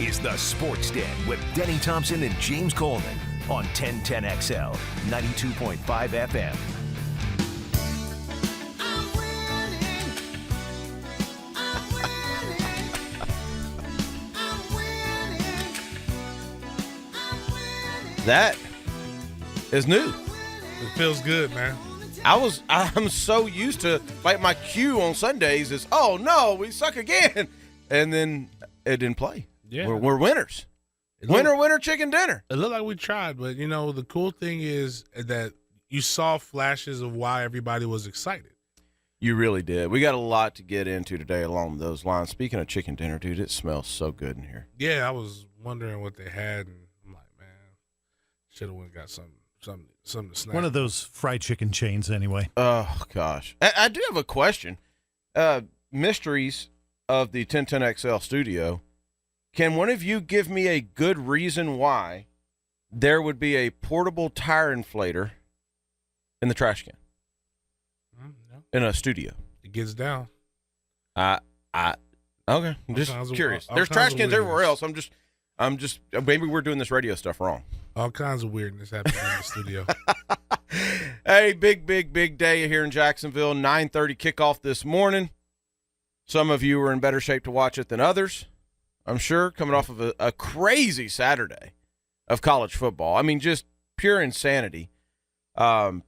is the Sports Den with Denny Thompson and James Coleman on 1010XL, 92.5 FM. That is new. It feels good, man. I'm so used to, like, my cue on Sundays is, oh no, we suck again, and then it didn't play. Yeah, we're winners. Winner, chicken dinner. It looked like we tried, but the cool thing is that you saw flashes of why everybody was excited. You really did. We got a lot to get into today along those lines. Speaking of chicken dinner, dude, it smells so good in here. Yeah, I was wondering what they had, and I'm like, man, should have went and got something to snack. One of those fried chicken chains, anyway. Oh gosh, I do have a question. Mysteries of the 1010XL studio. Can one of you give me a good reason why there would be a portable tire inflator in the trash can? No. In a studio? It gets down. Okay. I'm just curious. There's trash cans everywhere else. I'm just maybe we're doing this radio stuff wrong. All kinds of weirdness happening in the studio. Hey, big day here in Jacksonville. 9:30 kickoff this morning. Some of you are in better shape to watch it than others, I'm sure, coming off of a crazy Saturday of college football. I mean, just pure insanity. But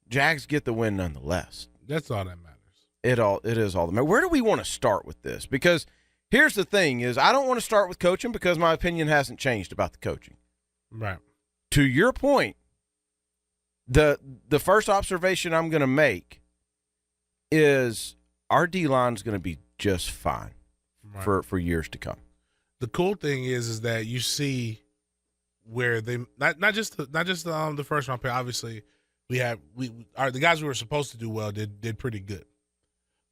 Jags get the win nonetheless. That's all that matters. It is all that matters. Where do we want to start with this? Because here's the thing is I don't want to start with coaching because my opinion hasn't changed about the coaching. Right. To your point, the first observation I'm going to make is our D-line's going to be just fine for years to come. The cool thing is that you see where they not just the first round pick. Obviously, the guys we were supposed to do well did pretty good.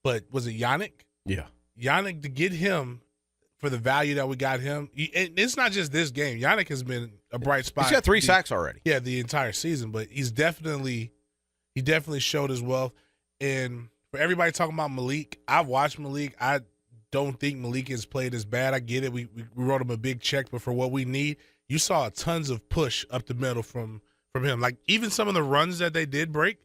But was it Yannick? Yeah. Yannick, to get him for the value that we got him, it's not just this game. Yannick has been a bright spot. He's got 3 sacks already. Yeah, the entire season, but he definitely showed his wealth. And for everybody talking about Malik, I've watched Malik. I don't think Malik has played as bad. I get it. We wrote him a big check, but for what we need, you saw tons of push up the middle from him. Like even some of the runs that they did break,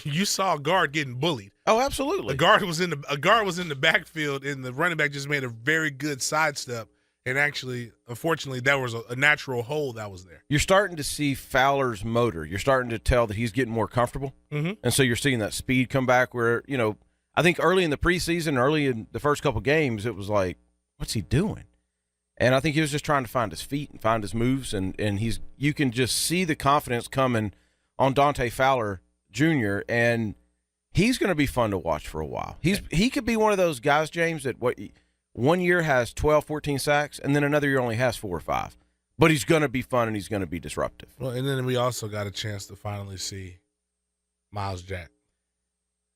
you saw a guard getting bullied. Oh, absolutely. A guard was in the backfield, and the running back just made a very good sidestep. And actually, unfortunately, there was a natural hole that was there. You're starting to see Fowler's motor. You're starting to tell that he's getting more comfortable. Mm-hmm. And so you're seeing that speed come back where, I think early in the preseason, early in the first couple games, it was like, what's he doing? And I think he was just trying to find his feet and find his moves. And you can just see the confidence coming on Dante Fowler Jr., and he's going to be fun to watch for a while. He could be one of those guys, James, that one year has 12, 14 sacks, and then another year only has 4 or 5. But he's going to be fun, and he's going to be disruptive. Well, and then we also got a chance to finally see Miles Jack.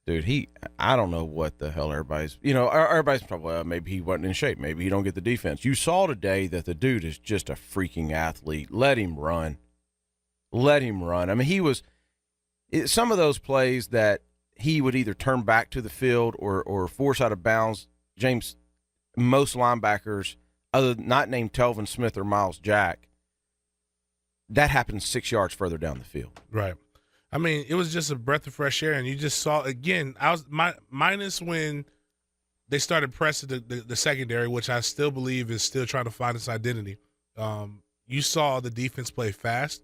Dude, I don't know what the hell everybody's probably, maybe he wasn't in shape. Maybe he don't get the defense. You saw today that the dude is just a freaking athlete. Let him run. I mean, some of those plays that he would either turn back to the field or force out of bounds, James, most linebackers, not named Telvin Smith or Miles Jack, that happens 6 yards further down the field. Right. I mean, it was just a breath of fresh air, and you just saw, again, minus when they started pressing the secondary, which I still believe is still trying to find its identity. You saw the defense play fast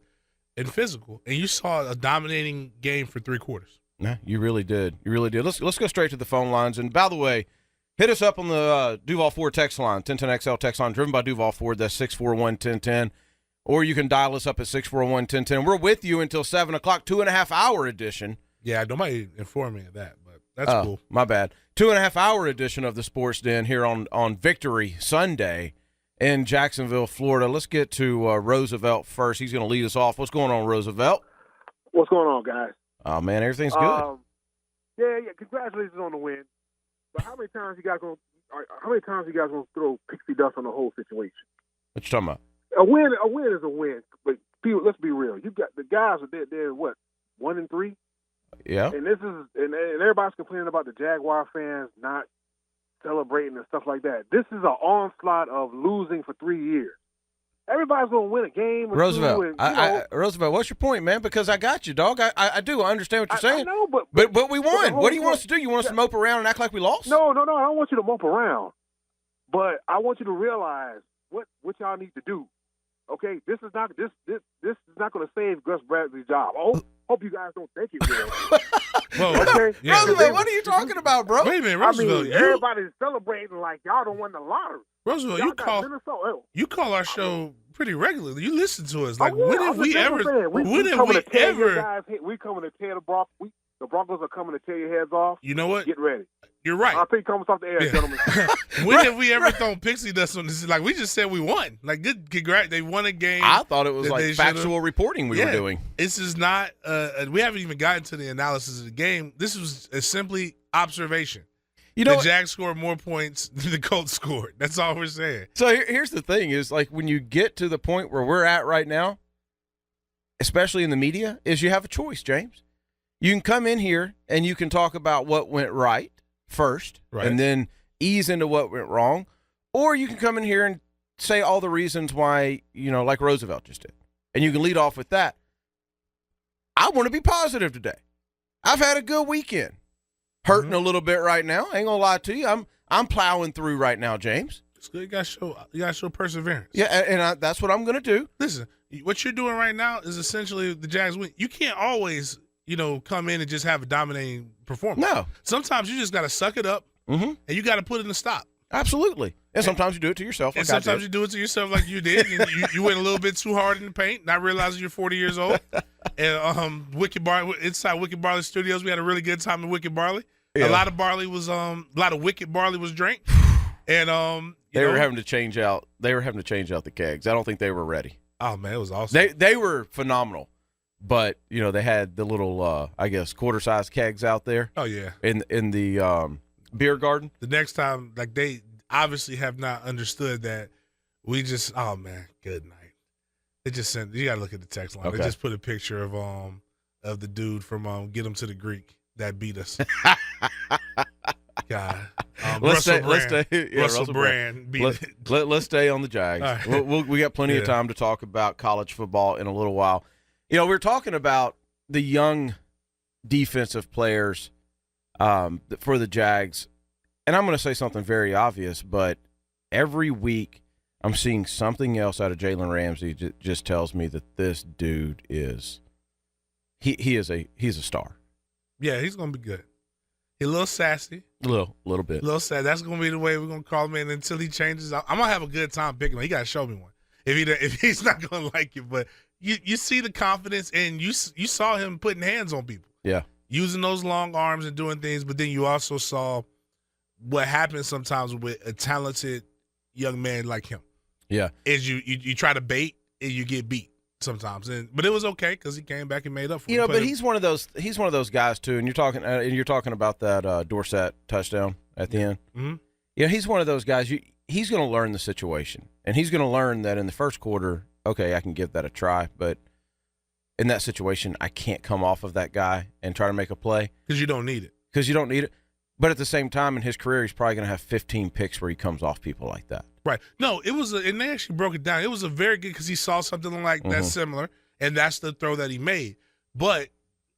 and physical, and you saw a dominating game for 3 quarters. Yeah, you really did. Let's go straight to the phone lines. And by the way, hit us up on the Duval Ford text line, 1010XL text line, driven by Duval Ford. That's 641-1010. Or you can dial us up at 641-1010. We're with you until 7 o'clock, 2.5-hour edition. Yeah, nobody informed me of that, but that's cool. My bad. 2.5-hour edition of the Sports Den here on Victory Sunday in Jacksonville, Florida. Let's get to Roosevelt first. He's going to lead us off. What's going on, Roosevelt? What's going on, guys? Oh, man, everything's good. Yeah. Congratulations on the win. But how many times you guys gonna throw pixie dust on the whole situation? What you talking about? A win is a win. But let's be real. You got the guys are they're what, 1-3? Yeah. And everybody's complaining about the Jaguar fans not celebrating and stuff like that. This is an onslaught of losing for 3 years. Everybody's gonna win a game or Roosevelt, two. And, Roosevelt, what's your point, man? Because I got you, dog. I do. I understand what you're saying. I know, but we won. the whole What do you want us to point- do? You want us to mope around and act like we lost? No. I don't want you to mope around, but I want you to realize what y'all need to do. Okay, this is not going to save Gus Bradley's job. Hope you guys don't think it will. Whoa. Okay, Yeah. Roosevelt, what are you talking about, bro? Wait a minute, I Roosevelt. mean, everybody's celebrating like y'all don't win the lottery. Roosevelt, Y'all you got call Minnesota. you call our show pretty regularly. You listen to us. Like, Oh, yeah, when I'm have we just ever? saying, When have coming we to tear you ever? guys, we coming to tear the Broncos. The Broncos are coming to tear your heads off. You know what? Get ready. You're right. I think coming off the air, Yeah. gentlemen. When have we ever thrown pixie dust on this? Like, we just said we won. Like, good, congrats. They won a game. I thought it was that like they factual reporting we were doing. This is not. We haven't even gotten to the analysis of the game. This was simply observation. You know, the Jags scored more points than the Colts scored. That's all we're saying. so here's the thing: is like when you get to the point where we're at right now, especially in the media, is you have a choice, James. You can come in here and you can talk about what went right first, Right. and then ease into what went wrong, or you can come in here and say all the reasons why, like Roosevelt just did, and you can lead off with that. I want to be positive today. I've had a good weekend. Hurting a little bit right now. Ain't gonna lie to you. I'm plowing through right now, James. It's good. You gotta show perseverance. Yeah, and that's what I'm gonna do. Listen, what you're doing right now is essentially the Jags win. You can't always, come in and just have a dominating performance. No, Sometimes you just got to suck it up, and you got to put in a stop. absolutely. And sometimes you do it to yourself. And Like I sometimes did. you do it to yourself like you did. And you went a little bit too hard in the paint, not realizing you're 40 years old. And inside Wicked Barley Studios, we had a really good time in Wicked Barley. Yeah. A lot of Wicked Barley was drank. And They were having to change out. They were having to change out the kegs. I don't think they were ready. oh man, it was awesome. They were phenomenal, but they had the little quarter size kegs out there Oh yeah. in the beer garden. The next time, like, they obviously have not understood that we just, oh man, good night. They just sent, you got to look at the text line. Okay. They just put a picture of the dude from Get Him to the Greek that beat us. God. Russell Brand beat it. Let's stay on the Jags. All right. We got plenty of time to talk about college football in a little while. We're talking about the young defensive players for the Jags, and I'm going to say something very obvious, but every week I'm seeing something else out of Jalen Ramsey that just tells me that this dude is he's a star. Yeah, he's going to be good. He's a little sassy. A little bit. A little sad. That's going to be the way we're going to call him in until he changes. I'm going to have a good time picking him. He got to show me one. If he's not going to like it, but you see the confidence, and you saw him putting hands on people. Yeah. Using those long arms and doing things, but then you also saw what happens sometimes with a talented young man like him. Yeah. Is you try to bait and you get beat sometimes. But it was okay because he came back and made up for it. But he's one of those guys too. And you're talking about that Dorsett touchdown at the end. Mm-hmm. Yeah, he's one of those guys. He's going to learn the situation, and he's going to learn that in the first quarter, okay, I can give that a try, but in that situation, I can't come off of that guy and try to make a play because you don't need it. But at the same time, in his career, he's probably going to have 15 picks where he comes off people like that. Right. No, it was, and they actually broke it down. It was a very good because he saw something like that similar, and that's the throw that he made. But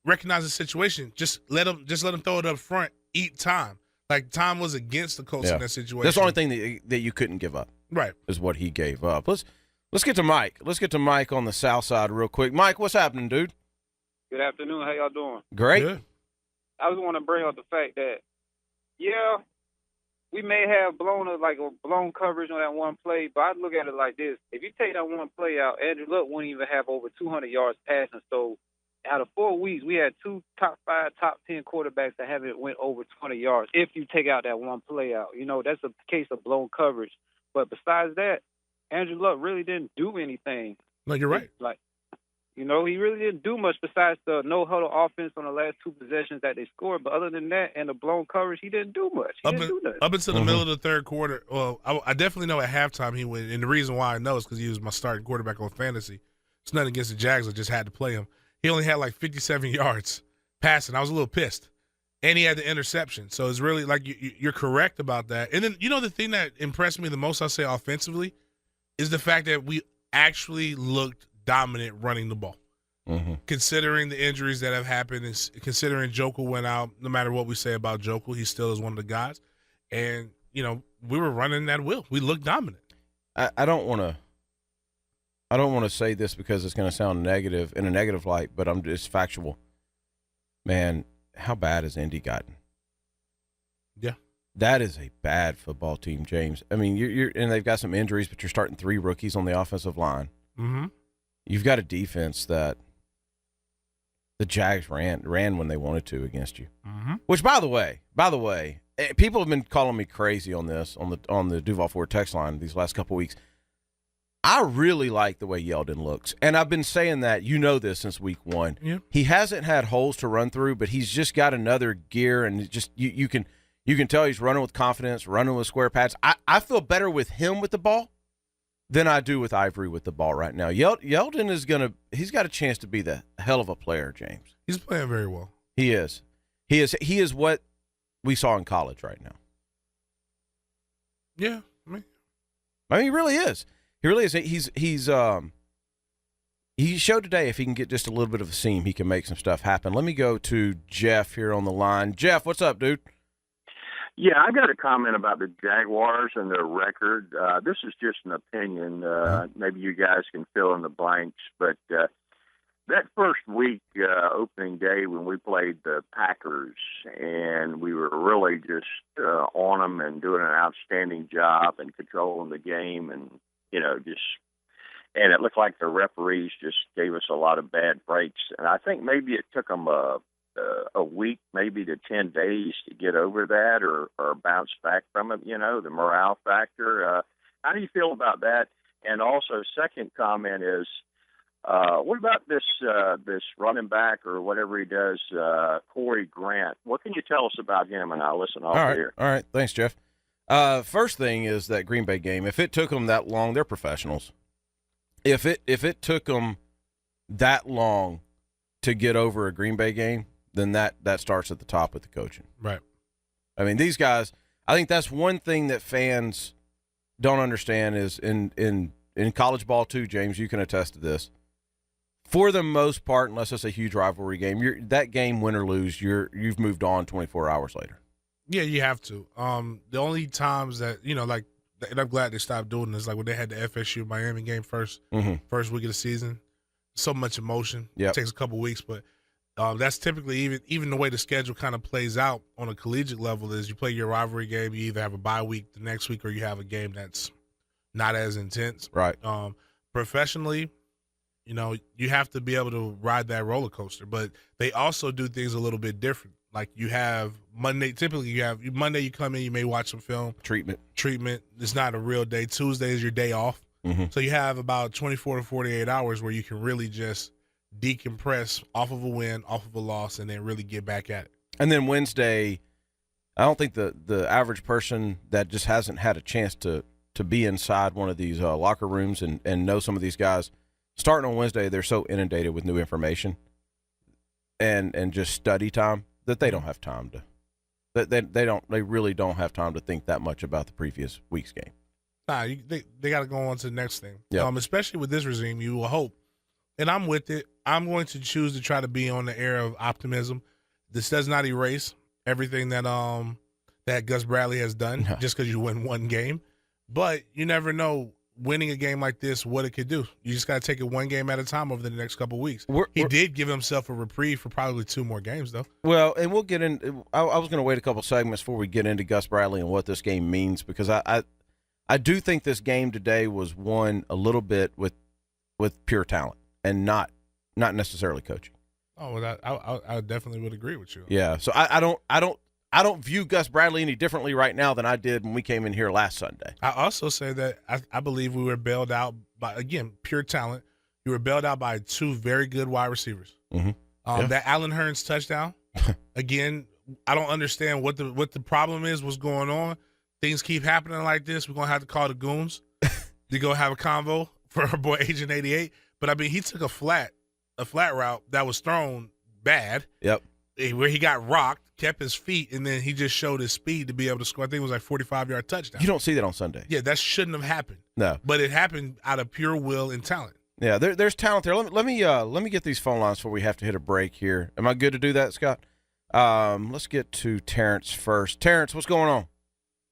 recognize the situation. Just let him throw it up front. Eat time. Like, time was against the Colts in that situation. That's the only thing that you couldn't give up. Right. Is what he gave up. Let's get to Mike. Let's get to Mike on the south side real quick. Mike, what's happening, dude? Good afternoon. How y'all doing? Great. Good. I just want to bring up the fact that, yeah, we may have blown coverage on that one play, but I look at it like this. If you take that one play out, Andrew Luck wouldn't even have over 200 yards passing. So out of 4 weeks, we had 2 top 5, top 10 quarterbacks that haven't went over 20 yards. If you take out that one play out, that's a case of blown coverage. But besides that, Andrew Luck really didn't do anything. No, you're right. He really didn't do much besides the no-huddle offense on the last 2 possessions that they scored. But other than that and the blown coverage, he didn't do much. He didn't do nothing. Up until the middle of the third quarter, well, I definitely know at halftime he went. And the reason why I know is because he was my starting quarterback on fantasy. It's nothing against the Jags. I just had to play him. He only had 57 yards passing. I was a little pissed. And he had the interception. So it's really like you're correct about that. And then, the thing that impressed me the most, I'll say offensively, is the fact that we actually looked dominant running the ball. Mm-hmm. Considering the injuries that have happened, and considering Jokel went out, no matter what we say about Jokel, he still is one of the guys. And, we were running at will. We looked dominant. I don't want to say this because it's going to sound negative in a negative light, but it's factual. Man, how bad has Indy gotten? Yeah. That is a bad football team, James. I mean, you're and they've got some injuries, but you're starting 3 rookies on the offensive line. Mm-hmm. You've got a defense that the Jags ran when they wanted to against you. Mm-hmm. Which, by the way, people have been calling me crazy on this on the Duval Ford text line these last couple weeks. I really like the way Yeldon looks, and I've been saying that. This since week 1. Yeah. He hasn't had holes to run through, but he's just got another gear, and just you can tell he's running with confidence, running with square pads. I feel better with him with the ball than I do with Ivory with the ball right now. Yeldon he's got a chance to be the hell of a player, James. He's playing very well. He is. He is what we saw in college right now. Yeah, I mean, he really is. He really is. He showed today if he can get just a little bit of a seam, he can make some stuff happen. Let me go to Jeff here on the line. Jeff, what's up, dude? Yeah, I got a comment about the Jaguars and their record. This is just an opinion. Maybe you guys can fill in the blanks, but that first week, opening day, when we played the Packers, and we were really just on them and doing an outstanding job and controlling the game, and and it looked like the referees just gave us a lot of bad breaks. And I think maybe it took them a week, maybe to 10 days to get over that or bounce back from it, the morale factor. How do you feel about that? And also, second comment is, what about this running back or whatever he does, Corey Grant? What can you tell us about him? And I'll listen off here. All right. Thanks, Jeff. First thing is that Green Bay game. If it took them that long, they're professionals. If it took them that long to get over a Green Bay game, then that starts at the top with the coaching. Right. I mean, these guys, I think that's one thing that fans don't understand is in college ball too, James, you can attest to this. For the most part, unless it's a huge rivalry game, that game, win or lose, you've moved on 24 hours later. Yeah, you have to. The only times that, and I'm glad they stopped doing this, like when they had the FSU Miami game first week of the season, so much emotion. Yep. It takes a couple weeks, but that's typically even the way the schedule kind of plays out on a collegiate level is you play your rivalry game, you either have a bye week the next week or you have a game that's not as intense. Right. Professionally, you have to be able to ride that roller coaster, but they also do things a little bit different. Like you have Monday, typically Monday you come in, you may watch some film. Treatment. It's not a real day. Tuesday is your day off. Mm-hmm. So you have about 24 to 48 hours where you can really just decompress off of a win, off of a loss, and then really get back at it. And then Wednesday, I don't think the average person that just hasn't had a chance to be inside one of these locker rooms and know some of these guys, starting on Wednesday, they're so inundated with new information and just study time that they don't have time to they really don't have time to think that much about the previous week's game. Nah, they got to go on to the next thing. Yeah. Especially with this regime, you will hope, and I'm with it. I'm going to choose to try to be on the air of optimism. This does not erase everything that Gus Bradley has done just because you win one game, but you never know winning a game like this what it could do. You just got to take it one game at a time over the next couple of weeks. He did give himself a reprieve for probably 2 more games, though. Well, and we'll get in. I was going to wait a couple segments before we get into Gus Bradley and what this game means, because I do think this game today was won a little bit with pure talent and not necessarily coaching. Oh, well, I definitely would agree with you. Yeah, so I don't view Gus Bradley any differently right now than I did when we came in here last Sunday. I also say that I believe we were bailed out by, again, pure talent. You were bailed out by 2 very good wide receivers. Mm-hmm. That Allen Hurns touchdown, again, I don't understand what the problem is, what's going on. Things keep happening like this. We're going to have to call the goons to go have a convo for our boy Agent 88. But, I mean, he took a flat route that was thrown bad. Yep. where he got rocked, kept his feet, and then he just showed his speed to be able to score. I think it was like 45-yard touchdown. You don't see that on Sunday. Yeah, that shouldn't have happened. No. But it happened out of pure will and talent. Yeah, there's talent there. Let me get these phone lines before we have to hit a break here. Am I good to do that, Scott? Let's get to Terrence first. Terrence, what's going on?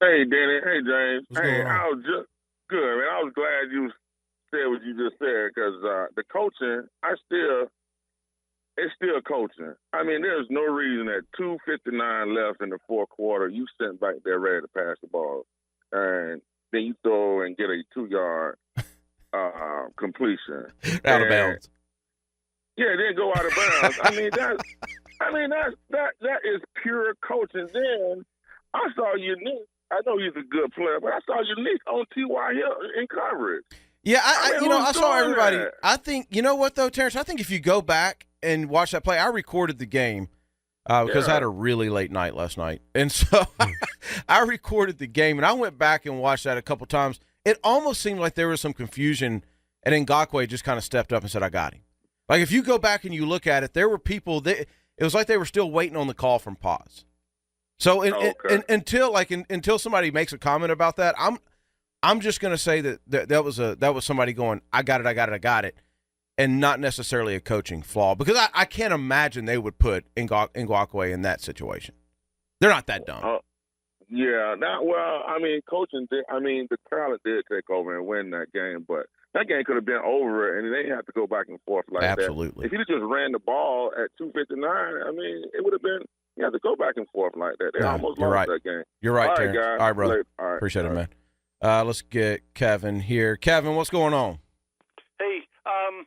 Hey, Danny. Hey, James. What's going on? I was just good, man. I was glad you said what you just said because the coaching, it's still coaching. I mean, there's no reason at 2:59 left in the fourth quarter, you sitting back there ready to pass the ball, and then you throw and get a 2-yard completion Out of bounds. Yeah, then go out of bounds. That is pure coaching. Then I saw Unique. I know he's a good player, but I saw Unique on T.Y. Hill in coverage. Yeah, I saw everybody. That? I think, you know what, though, Terrence? I think if you go back and watch that play, I recorded the game because I had a really late night last night. And so I recorded the game, and I went back and watched that a couple times. It almost seemed like there was some confusion, and Ngakoue just kind of stepped up and said, I got him. Like, if you go back and you look at it, there were people that it was like they were still waiting on the call from Paz. So until somebody makes a comment about that, I'm just going to say that was somebody going, I got it, and not necessarily a coaching flaw, because I can't imagine they would put Ngakoue in that situation. They're not that dumb. Yeah, coaching did. The talent did take over and win that game, but that game could have been over, and they didn't have to go back and forth like Absolutely. that. If you just ran the ball at 2:59, it would have been. You have to go back and forth like that. They almost lost that game. You're right, all Terrence. Guys. All right, brother. All right, Appreciate it, man. Let's get Kevin here. Kevin, what's going on? Hey, I'm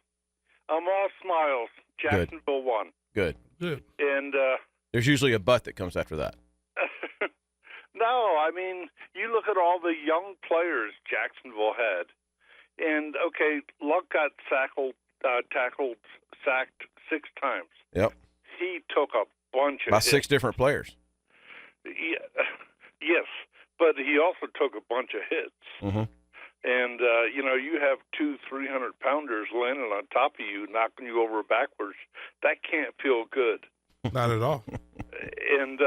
all smiles. Jacksonville won. Good. And there's usually a but that comes after that. No, you look at all the young players Jacksonville had, and okay, Luck got sacked 6 times. Yep. He took a bunch of About hits. 6 different players. Yeah, yes, but he also took a bunch of hits. Mm-hmm. And, you have 200 300-pounders landing on top of you, knocking you over backwards. That can't feel good. Not at all. And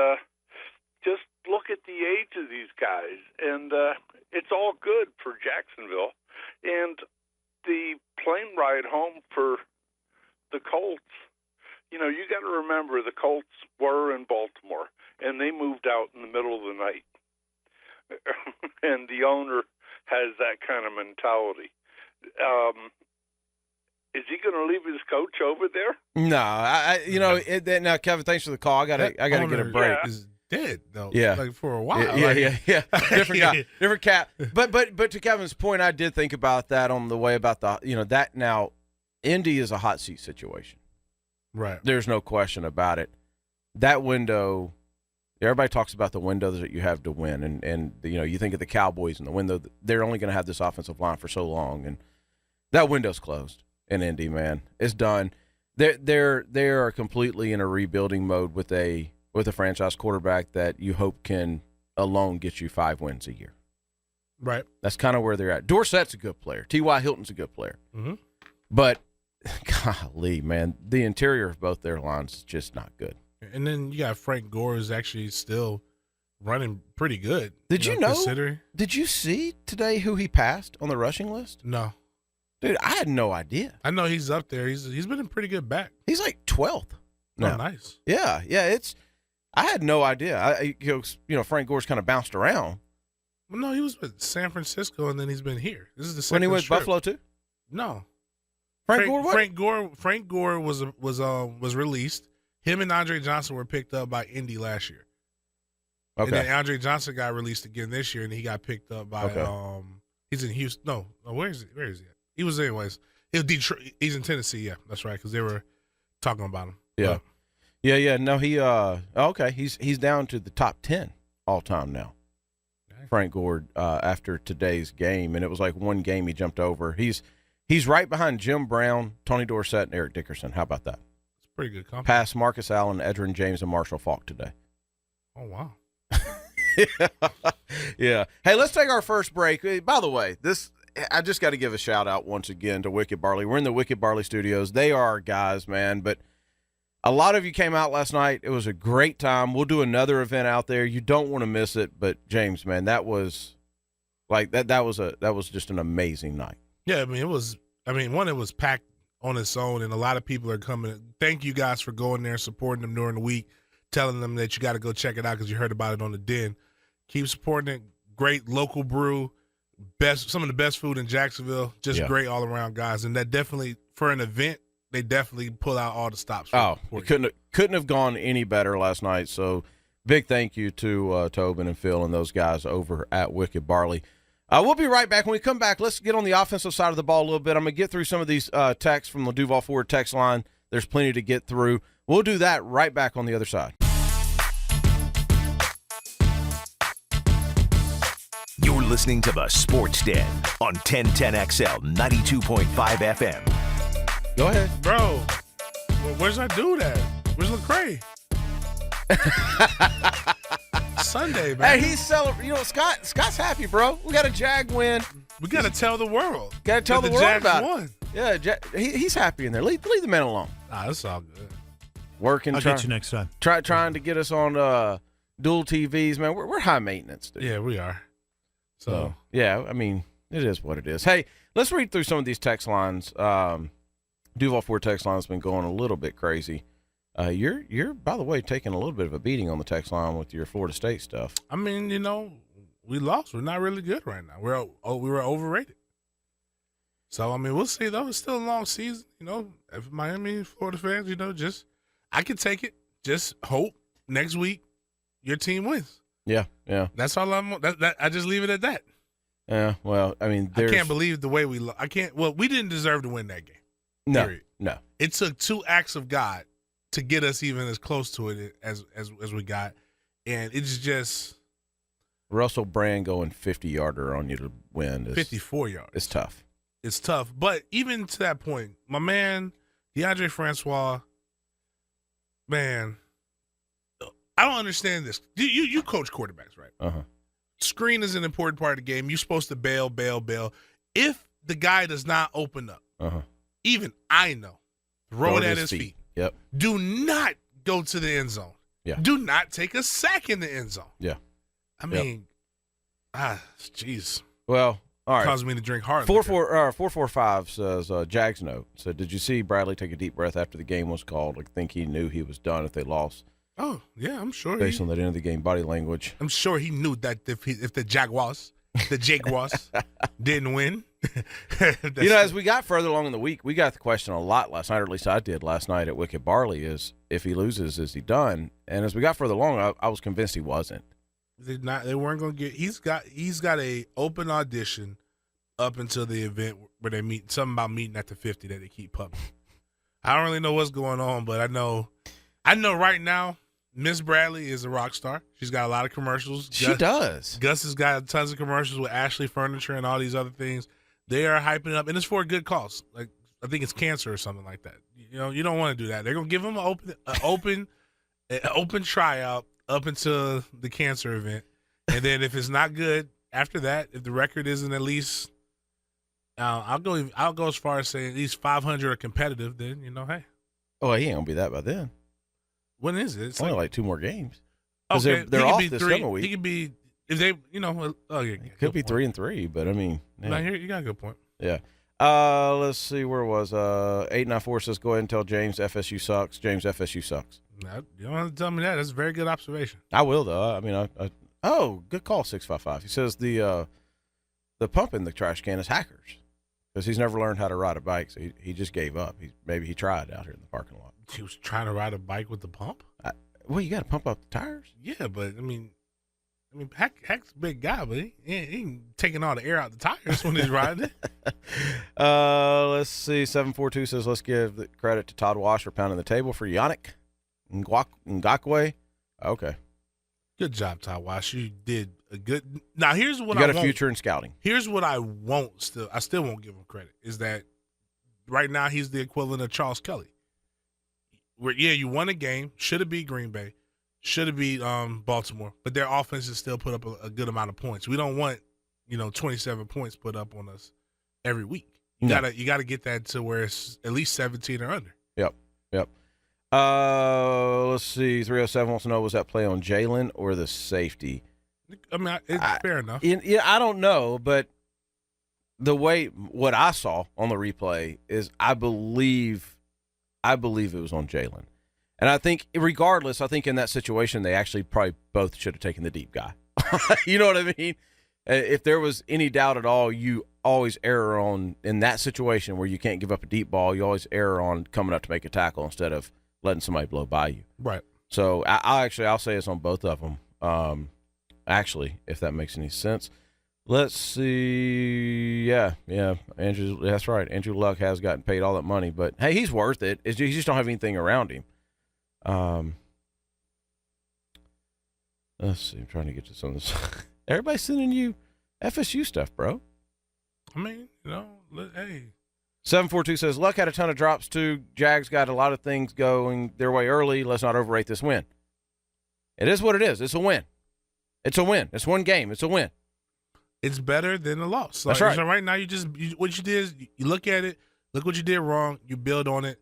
just look at the age of these guys. And it's all good for Jacksonville. And the plane ride home for the Colts, you got to remember the Colts were in Baltimore, and they moved out in the middle of the night. And the owner has that kind of mentality. Is he going to leave his coach over there? No, now Kevin, thanks for the call. I gotta get a break. Is dead though. Yeah, like for a while. Yeah. Different guy, different cat. But to Kevin's point, I did think about that on the way about that now. Indy is a hot seat situation. Right. There's no question about it. That window. Everybody talks about the window that you have to win, and you think of the Cowboys and the window. They're only going to have this offensive line for so long, and that window's closed in Indy. Man, it's done. They are completely in a rebuilding mode with a franchise quarterback that you hope can alone get you 5 wins a year. Right. That's kind of where they're at. Dorsett's a good player. T.Y. Hilton's a good player, but golly, man, the interior of both their lines is just not good. And then you got Frank Gore is actually still running pretty good. Did you know? Considering? Did you see today who he passed on the rushing list? No. Dude, I had no idea. I know he's up there. He's been a pretty good back. He's like 12th. No, nice. Yeah. I had no idea. Frank Gore's kind of bounced around. Well, no, he was with San Francisco, and then he's been here. This is the second when he went to Buffalo too. No. Frank Gore. What? Frank Gore was released. Him and Andre Johnson were picked up by Indy last year. Okay. And then Andre Johnson got released again this year, and he got picked up by he's in Houston. No, where is he at? He was anyways. He was Detroit. He's in Tennessee. Yeah, that's right, because they were talking about him. Yeah. Yeah. No, he okay. He's down to the top 10 all time now. Okay. Frank Gore after today's game, and it was like one game he jumped over. He's right behind Jim Brown, Tony Dorsett, and Eric Dickerson. How about that? It's pretty good company. Past Marcus Allen, Edgerrin James, and Marshall Faulk today. Oh wow. Yeah. Hey, let's take our first break. By the way, I just got to give a shout out once again to Wicked Barley. We're in the Wicked Barley studios. They are our guys, man, but A lot of you came out last night. It was a great time. We'll do another event out there. You don't want to miss it. But James, man, that was like that was just an amazing night. Yeah, I mean, it was packed on its own, and a lot of people are coming. Thank you guys for going there and supporting them during the week, telling them that you got to go check it out because you heard about it on the Den. Keep supporting it. Great local brew, some of the best food in Jacksonville. Just great all around, guys. And that definitely, for an event, they definitely pull out all the stops. It couldn't have gone any better last night. So big thank you to Tobin and Phil and those guys over at Wicked Barley. We'll be right back. When we come back, let's get on the offensive side of the ball a little bit. I'm going to get through some of these texts from the Duval Ford text line. There's plenty to get through. We'll do that right back on the other side. You're listening to the Sports Den on 1010XL 92.5 FM. Go ahead. Bro, where's our dude at? Where's Lecrae? Sunday, man. Hey, he's celebrating. You know, Scott's happy, bro. We got a Jag win. We got to tell the world. Got to tell the world Jags about won. it. Yeah, he's happy in there. Leave the man alone. Nah, that's all good. Working. I'll get you next time. Trying to get us on dual TVs, man. We're high maintenance, dude. Yeah, we are. So yeah, I mean, it is what it is. Hey, let's read through some of these text lines. Duval Ford text line has been going a little bit crazy. You're by the way taking a little bit of a beating on the text line with your Florida State stuff. I mean, you know, we lost. We're not really good right now. We were overrated. So I mean, we'll see though. It's still a long season. You know, if Miami, Florida fans, you know, I can take it. Just hope next week your team wins. Yeah. That's all I just leave it at that. Yeah. Well, I mean, I can't believe the way we. We didn't deserve to win that game. No. It took 2 acts of God to get us even as close to it as we got, and it's just Russell Brand going 50-yarder on you to win. 54 yards. It's tough. It's tough, but even to that point, my man DeAndre Francois, man, I don't understand this. You coach quarterbacks, right? Uh-huh. Screen is an important part of the game. You're supposed to bail. If the guy does not open up, even I know, throw it at his feet. Yep. Do not go to the end zone. Yeah. Do not take a sack in the end zone. Yeah. I mean, jeez. Well, all right. Caused me to drink hard. 445 says, Jags note. So did you see Bradley take a deep breath after the game was called? I think he knew he was done if they lost. Oh, yeah, I'm sure. Based on that end of the game body language. I'm sure he knew that if the Jaguars didn't win. You know, as we got further along in the week, we got the question a lot last night, or at least I did last night at Wicked Barley, is if he loses, is he done? And as we got further along, I was convinced he wasn't. They weren't going to get. He's got a open audition up until the event where they meet. Something about meeting at the 50 that they keep pumping. I don't really know what's going on, but I know right now Miss Bradley is a rock star. She's got a lot of commercials. She does. Gus has got tons of commercials with Ashley Furniture and all these other things. They are hyping it up, and it's for a good cause. Like I think it's cancer or something like that. You know, you don't want to do that. They're gonna give them an open tryout up until the cancer event, and then if it's not good after that, if the record isn't at least, I'll go as far as saying at least 500 are competitive. Then hey. Oh, he ain't gonna be that by then. When is it? It's only like 2 more games. Okay, they're off this coming week. He could be if they, It could be 3-3, but I mean, yeah. Now, here you got a good point. Yeah. Let's see, where was 894 says go ahead and tell James FSU sucks. James, FSU sucks. No, you don't have to tell me that. That's a very good observation. I will though. I mean, good call 655. He says the pump in the trash can is hackers because he's never learned how to ride a bike, so he just gave up. Maybe he tried out here in the parking lot. He was trying to ride a bike with the pump. Well, you got to pump up the tires. Yeah, but I mean, Hack's a big guy, but he ain't taking all the air out the tires when he's riding it. Let's see. 742 says, let's give the credit to Todd Wash for pounding the table for Yannick Ngakoue. Okay. Good job, Todd Wash. You did a good. Now, here's what you got a future in scouting. Here's what I still won't give him credit, is that right now he's the equivalent of Charles Kelly. You won a game. Should have beat Green Bay. Should have beat Baltimore. But their offenses still put up a good amount of points. We don't want 27 points put up on us every week. You gotta get that to where it's at least 17 or under. Yep. Let's see. 307 wants to know, was that play on Jalen or the safety? I mean, it's fair enough. Yeah, I don't know, but what I saw on the replay is I believe it was on Jalen. And I think regardless, I think in that situation, they actually probably both should have taken the deep guy. You know what I mean? If there was any doubt at all, you always err on, in that situation where you can't give up a deep ball, you always err on coming up to make a tackle instead of letting somebody blow by you. Right. So I'll say it's on both of them. Actually, if that makes any sense. Let's see. Yeah. Andrew, that's right. Andrew Luck has gotten paid all that money, but hey, he's worth it. He just don't have anything around him. Let's see. I'm trying to get to some of this. Everybody's sending you FSU stuff, bro. I mean, hey. 742 says, Luck had a ton of drops too. Jags got a lot of things going their way early. Let's not overrate this win. It is what it is. It's a win. It's a win. It's one game. It's a win. It's better than a loss. That's right. So right now, what you did is you look at it, look what you did wrong, you build on it.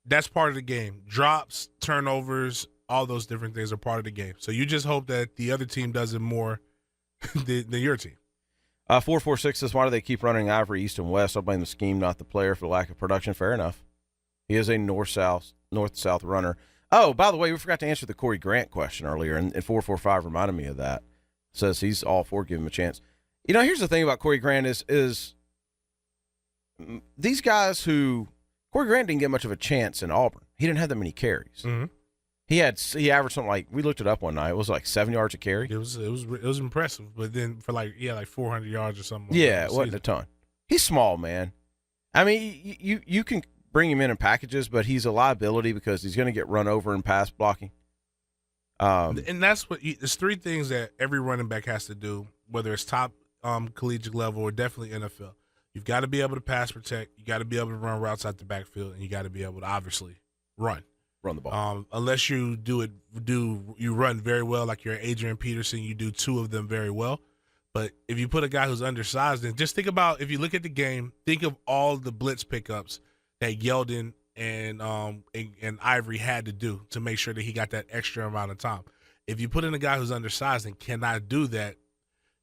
That's part of the game. Drops, turnovers, all those different things are part of the game. So you just hope that the other team does it more than your team. 446 says, why do they keep running Ivory east and west? I blame the scheme, not the player, for the lack of production. Fair enough. He is a north-south runner. Oh, by the way, we forgot to answer the Corey Grant question earlier, and 445 reminded me of that. Says he's all for giving him a chance. You know, here's the thing about Corey Grant is these guys who – Corey Grant didn't get much of a chance in Auburn. He didn't have that many carries. Mm-hmm. He averaged something like, we looked it up one night, it was like 7 yards a carry. It was impressive, but then for like 400 yards or something. Yeah, it wasn't a ton. He's small, man. I mean, you can bring him in packages, but he's a liability because he's going to get run over in pass blocking. And that's there's three things that every running back has to do, whether it's top collegiate level or definitely NFL. You've got to be able to pass protect. You got to be able to run routes out the backfield, and you got to be able to obviously run the ball. Unless you you run very well, like you're Adrian Peterson, you do two of them very well. But if you put a guy who's undersized, then just think about, if you look at the game, think of all the blitz pickups that Yeldon and Ivory had to do to make sure that he got that extra amount of time. If you put in a guy who's undersized and cannot do that,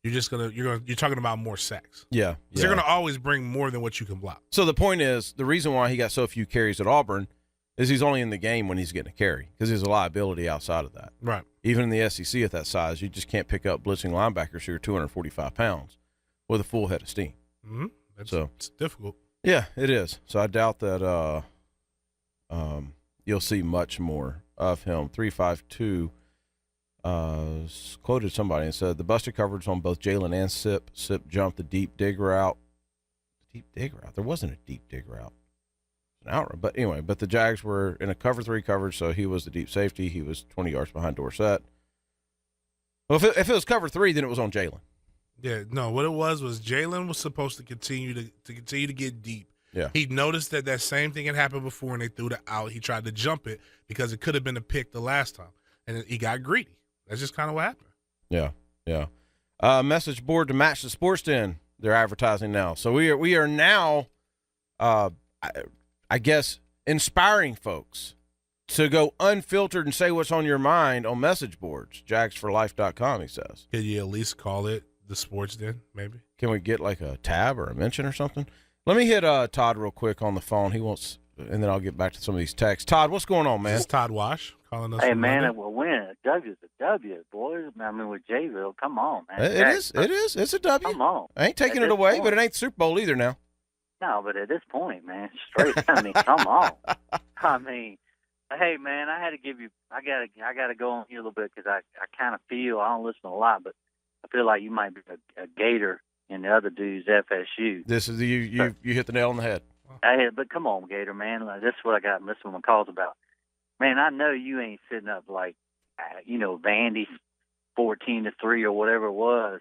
you're talking about more sacks. Yeah. They're gonna always bring more than what you can block. So the point is, the reason why he got so few carries at Auburn is he's only in the game when he's getting a carry, because he's a liability outside of that. Right. Even in the SEC at that size, you just can't pick up blitzing linebackers who are 245 pounds with a full head of steam. Mm-hmm. It's difficult. Yeah, it is. So I doubt that you'll see much more of him. 352 quoted somebody and said, the busted coverage on both Jalen and Sip. Sip jumped the deep dig route. There wasn't a deep dig route. An hour. But anyway, the Jags were in a cover 3 coverage, so he was the deep safety. He was 20 yards behind Dorsett. Well, if it was cover 3, then it was on Jalen. Yeah, no, what it was Jalen was supposed to continue to get deep. Yeah. He noticed that same thing had happened before and they threw it out. He tried to jump it because it could have been a pick the last time. And he got greedy. That's just kind of what happened. Yeah. Message board to match the Sports Den. They're advertising now. So we are now I guess, inspiring folks to go unfiltered and say what's on your mind on message boards. JagsForLife.com, he says. Could you at least call it the Sports Den, maybe? Can we get like a tab or a mention or something? Let me hit Todd real quick on the phone. He wants, and then I'll get back to some of these texts. Todd, what's going on, man? This is Todd Wash calling us. Hey, man, it will win. A W is a W, boys. I mean, with Jayville, come on, man. It is. It's a W. Come on. I ain't taking it away, but it ain't the Super Bowl either now. No, but at this point, man, straight. I mean, come on. I mean, hey, man, I had to give you. I gotta go on you a little bit because I kind of feel, I don't listen a lot, but I feel like you might be a Gator in the other dude's FSU. This is you hit the nail on the head. But come on, Gator, man. Like, this is what I got. Listen to my calls about. Man, I know you ain't sitting up like, Vandy 14-3 or whatever it was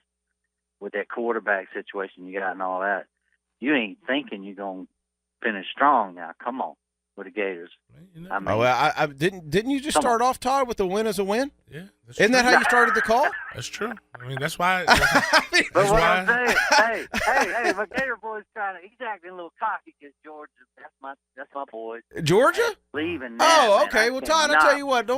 with that quarterback situation you got and all that. You ain't thinking you're going to finish strong now. Come on. with the Gators. I mean, I didn't you just start off, Todd, with a win as a win? Yeah, isn't that how you started the call? That's true. I mean, that's why. But what I'm saying, hey, my Gator boy's he's acting a little cocky because Georgia. That's my boy. Georgia? Leaving. Oh, okay. Well, Todd, I'll tell you what.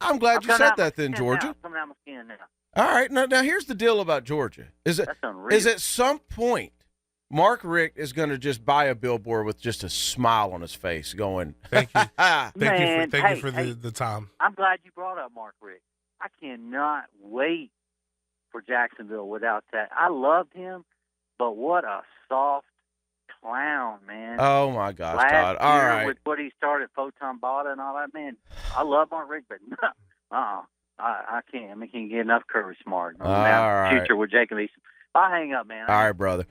I'm glad you said that then, Georgia. Coming out my skin now. All right. Now here's the deal about Georgia. Is at some point Mark Richt is going to just buy a billboard with just a smile on his face going, thank you. Thank you for the time. I'm glad you brought up Mark Richt. I cannot wait for Jacksonville without that. I loved him, but what a soft clown, man. Oh, my gosh, Last Todd. All year right. with what he started, Photon Bada and all that, man, I love Mark Richt, but I can't. I mean, he can get enough Curry Smart. All right. Future with Jacob Eason. I'll hang up, man. All right, brother.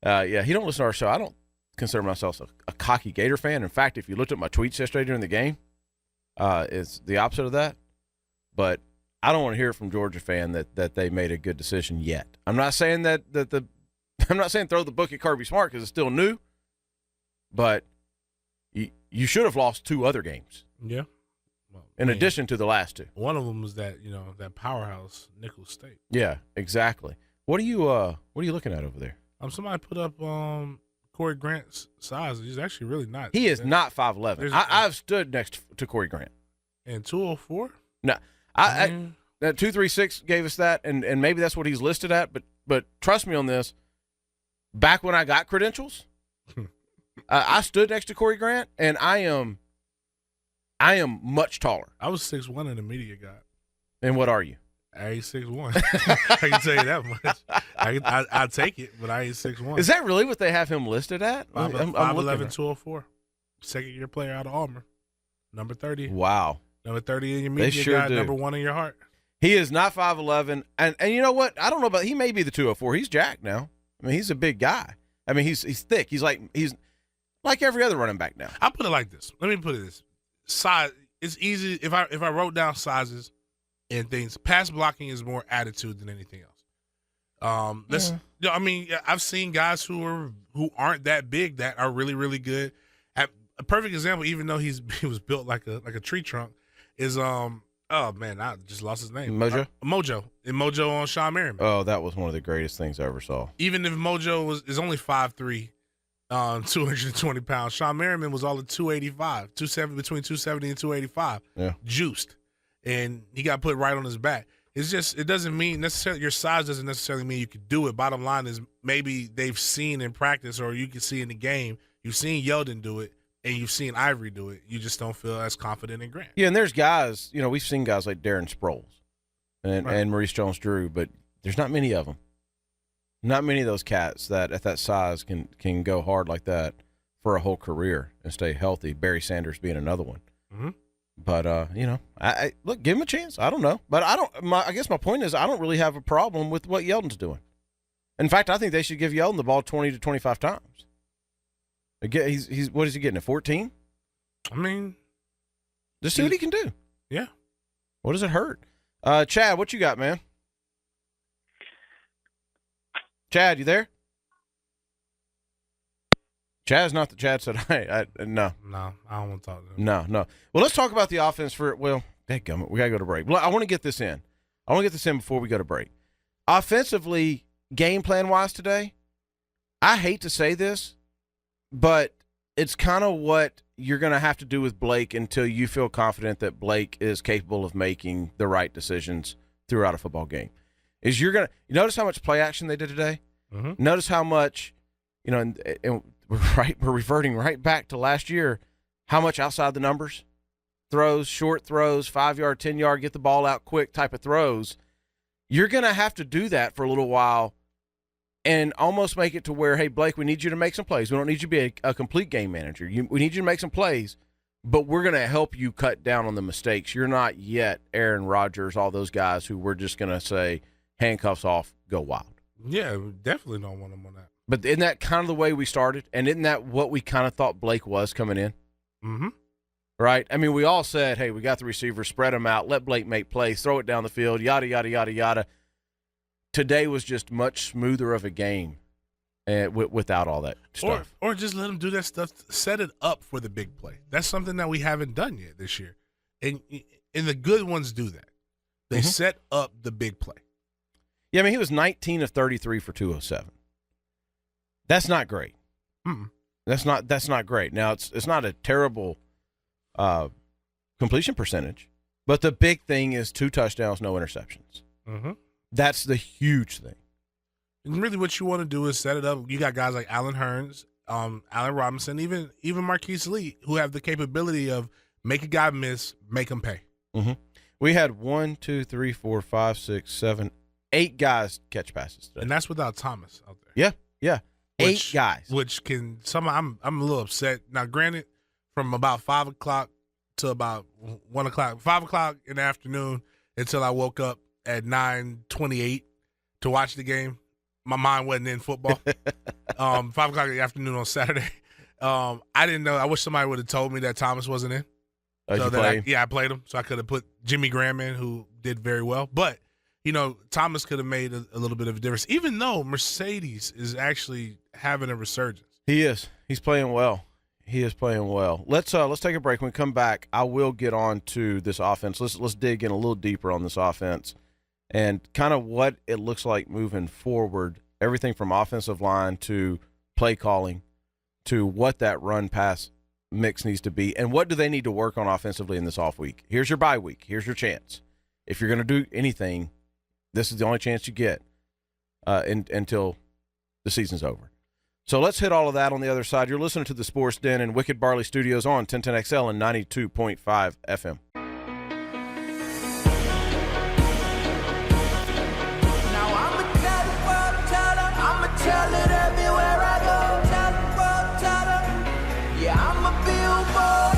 Yeah, he don't listen to our show. I don't consider myself a cocky Gator fan. In fact, if you looked at my tweets yesterday during the game, it's the opposite of that. But I don't want to hear from Georgia fan that they made a good decision yet. I'm not saying I'm not saying throw the book at Kirby Smart because it's still new, but you should have lost 2 other games. Yeah. Well, in addition to the last 2. One of them was that powerhouse Nicholls State. Yeah, exactly. What are you looking at over there? Somebody put up Corey Grant's size. He's actually really not. He is not 5'11". I've stood next to Corey Grant. And 204? No. That 236 gave us that, and maybe that's what he's listed at, but trust me on this. Back when I got credentials, I stood next to Corey Grant, and I am much taller. I was 6'1" in the media guy. And what are you? I ain't 6'1". I can tell you that much. I take it, but I ain't 6'1". Is that really what they have him listed at? 5'11", 204. Second-year player out of Auburn. Number 30. Wow. Number 30 in your media guy, number 1 in your heart. He is not 5'11", and you know what? I don't know about. He may be the 204. He's jacked now. I mean, he's a big guy. I mean, he's thick. He's like every other running back now. I'll put it like this. Let me put it this: size. It's easy if I wrote down sizes and things. Pass blocking is more attitude than anything else. I mean, I've seen guys who aren't that big that are really, really good. A perfect example, even though he was built like a tree trunk, is oh man, I just lost his name. Mojo. Mojo on Sean Merriman. Oh, that was one of the greatest things I ever saw. Even if Mojo is only 5'3", 220 pounds, Sean Merriman was all at 285, 270 between 270 and 285. Yeah, juiced, and he got put right on his back. It's just it doesn't mean necessarily your size doesn't necessarily mean you can do it. Bottom line is maybe they've seen in practice or you can see in the game. You've seen Yeldon do it. And you've seen Ivory do it. You just don't feel as confident in Grant. Yeah, and there's guys, we've seen guys like Darren Sproles and Maurice Jones-Drew, but there's not many of them. Not many of those cats that at that size can go hard like that for a whole career and stay healthy. Barry Sanders being another one. Mm-hmm. But, I look, give him a chance. I don't know. But I guess my point is I don't really have a problem with what Yeldon's doing. In fact, I think they should give Yeldon the ball 20 to 25 times. He's what is he getting, at 14? I mean, just see what he can do. Yeah. What does it hurt? Chad, what you got, man? Chad, you there? Chad's not the Chad said, no. No, I don't want to talk to him. No. Well, let's talk about the offense dadgummit, we got to go to break. Well, I want to get this in. Before we go to break. Offensively, game plan-wise today, I hate to say this, but it's kind of what you're going to have to do with Blake until you feel confident that Blake is capable of making the right decisions throughout a football game. Is you're going to notice how much play action they did today? Mm-hmm. Notice how much, and we're reverting right back to last year, how much outside the numbers, throws, short throws, 5-yard, 10-yard, get the ball out quick type of throws. You're going to have to do that for a little while and almost make it to where, hey, Blake, we need you to make some plays. We don't need you to be a complete game manager. We need you to make some plays, but we're going to help you cut down on the mistakes. You're not yet Aaron Rodgers, all those guys who we're just going to say, handcuffs off, go wild. Yeah, we definitely don't want them on that. But isn't that kind of the way we started? And isn't that what we kind of thought Blake was coming in? Mm-hmm. Right? I mean, we all said, hey, we got the receivers, spread them out, let Blake make plays, throw it down the field, yada, yada, yada, yada. Today was just much smoother of a game. and without all that stuff. Or just let them do that stuff. Set it up for the big play. That's something that we haven't done yet this year. And the good ones do that. They set up the big play. Yeah, I mean, he was 19 of 33 for 207. That's not great. Mm-mm. That's not great. Now, it's not a terrible completion percentage, but the big thing is 2 touchdowns, no interceptions. Mm-hmm. That's the huge thing. And really what you want to do is set it up. You got guys like Allen Hurns, Allen Robinson, even Marquise Lee, who have the capability of make a guy miss, make him pay. Mm-hmm. We had 1, 2, 3, 4, 5, 6, 7, 8 guys catch passes today. And that's without Thomas out there. Yeah. 8 guys. Which can I'm a little upset. Now, granted, from about 5 o'clock to about 1 o'clock, 5 o'clock in the afternoon until I woke up at 9:28 to watch the game, my mind wasn't in football. 5 o'clock in the afternoon on Saturday. I didn't know. I wish somebody would have told me that Thomas wasn't in. I played him. So I could have put Jimmy Graham in, who did very well. But, Thomas could have made a little bit of a difference, even though Mercedes is actually having a resurgence. He is. He's playing well. He is playing well. Let's take a break. When we come back, I will get on to this offense. Let's dig in a little deeper on this offense and kind of what it looks like moving forward. Everything from offensive line to play calling to what that run pass mix needs to be, and what do they need to work on offensively in this off week. Here's your bye week. Here's your chance. If you're going to do anything, this is the only chance you get until the season's over. So let's hit all of that on the other side. You're listening to the Sports Den in Wicked Barley Studios on 1010XL and 92.5 FM.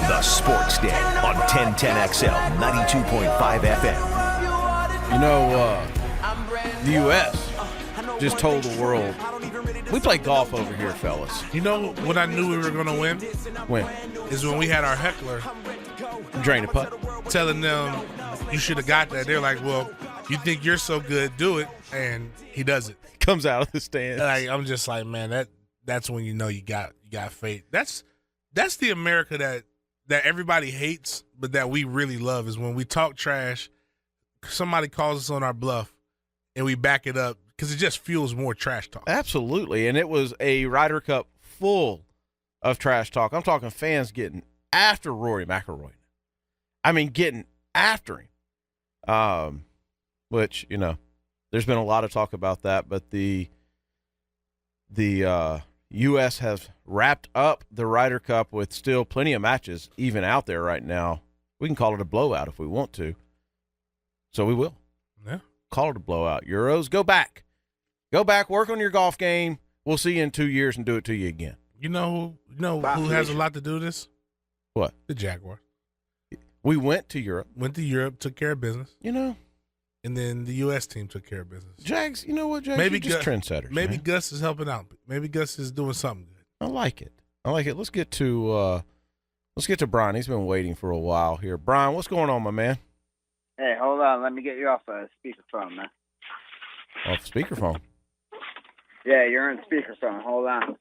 The Sports Den on 1010XL, 92.5 FM. The U.S. just told the world, we play golf over here, fellas. You know when I knew we were going to win? When? Is when we had our heckler Drain a putt. telling them, you should have got that. They're like, well, you think you're so good, do it. And he does it. Comes out of the stand. Like, I'm just like, man, that's when you know you got faith. That's the America that everybody hates, but that we really love, is when we talk trash, somebody calls us on our bluff, and we back it up because it just fuels more trash talk. Absolutely. And it was a Ryder Cup full of trash talk. I'm talking fans getting after Rory McIlroy. I mean, getting after him. Which, there's been a lot of talk about that, but the U.S. has wrapped up the Ryder Cup with still plenty of matches even out there right now. We can call it a blowout if we want to. So we will. Yeah. Call it a blowout. Euros, go back. Go back, work on your golf game. We'll see you in 2 years and do it to you again. You know who has a lot to do with this? What? The Jaguars. We went to Europe. Went to Europe, took care of business. And then the U.S. team took care of business. Jags, you know what, Jags? Maybe just trendsetters. Maybe man. Gus is helping out. Maybe Gus is doing something good. I like it. Let's get to Brian. He's been waiting for a while here. Brian, what's going on, my man? Hey, hold on. Let me get you off speakerphone, man. Off speakerphone? Yeah, you're on speakerphone. Hold on.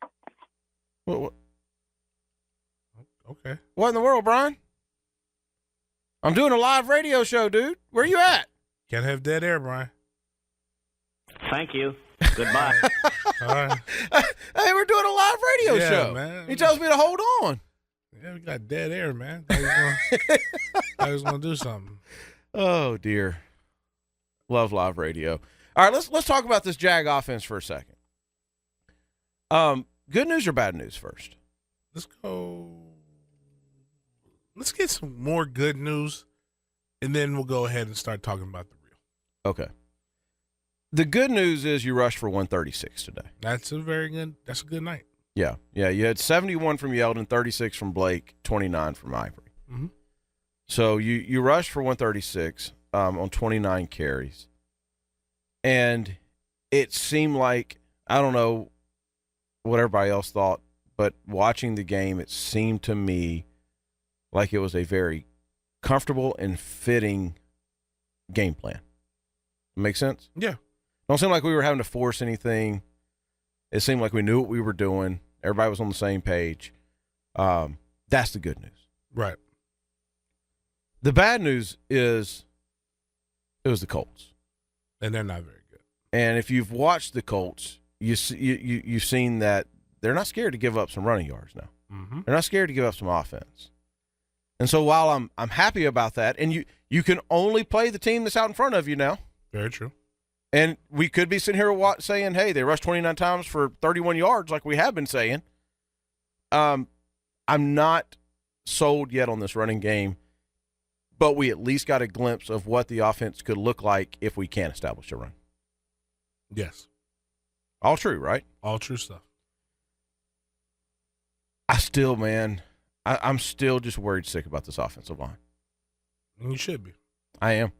What? Okay. What in the world, Brian? I'm doing a live radio show, dude. Where you at? Can't have dead air, Brian. Thank you. Goodbye. All right. Hey, we're doing a live radio show. Man. He tells me to hold on. Yeah, we got dead air, man. I was going to do something. Oh, dear. Love live radio. All right, let's talk about this Jag offense for a second. Good news or bad news first? Let's go. Let's get some more good news, and then we'll go ahead and start talking about the real. Okay. The good news is you rushed for 136 today. That's a good night. Yeah. You had 71 from Yeldon, 36 from Blake, 29 from Ivory. Mm-hmm. So you rushed for 136 on 29 carries. And it seemed like, I don't know what everybody else thought, but watching the game, it seemed to me like it was a very comfortable and fitting game plan. Make sense? Yeah. Don't seem like we were having to force anything. It seemed like we knew what we were doing. Everybody was on the same page. That's the good news. Right. The bad news is it was the Colts. And they're not very good. And if you've watched the Colts, you've seen that they're not scared to give up some running yards now. Mm-hmm. They're not scared to give up some offense. And so while I'm happy about that, and you can only play the team that's out in front of you now. Very true. And we could be sitting here saying, hey, they rushed 29 times for 31 yards like we have been saying. I'm not sold yet on this running game, but we at least got a glimpse of what the offense could look like if we can establish a run. Yes. All true, right? All true stuff. I'm still just worried sick about this offensive line. And you should be. I am.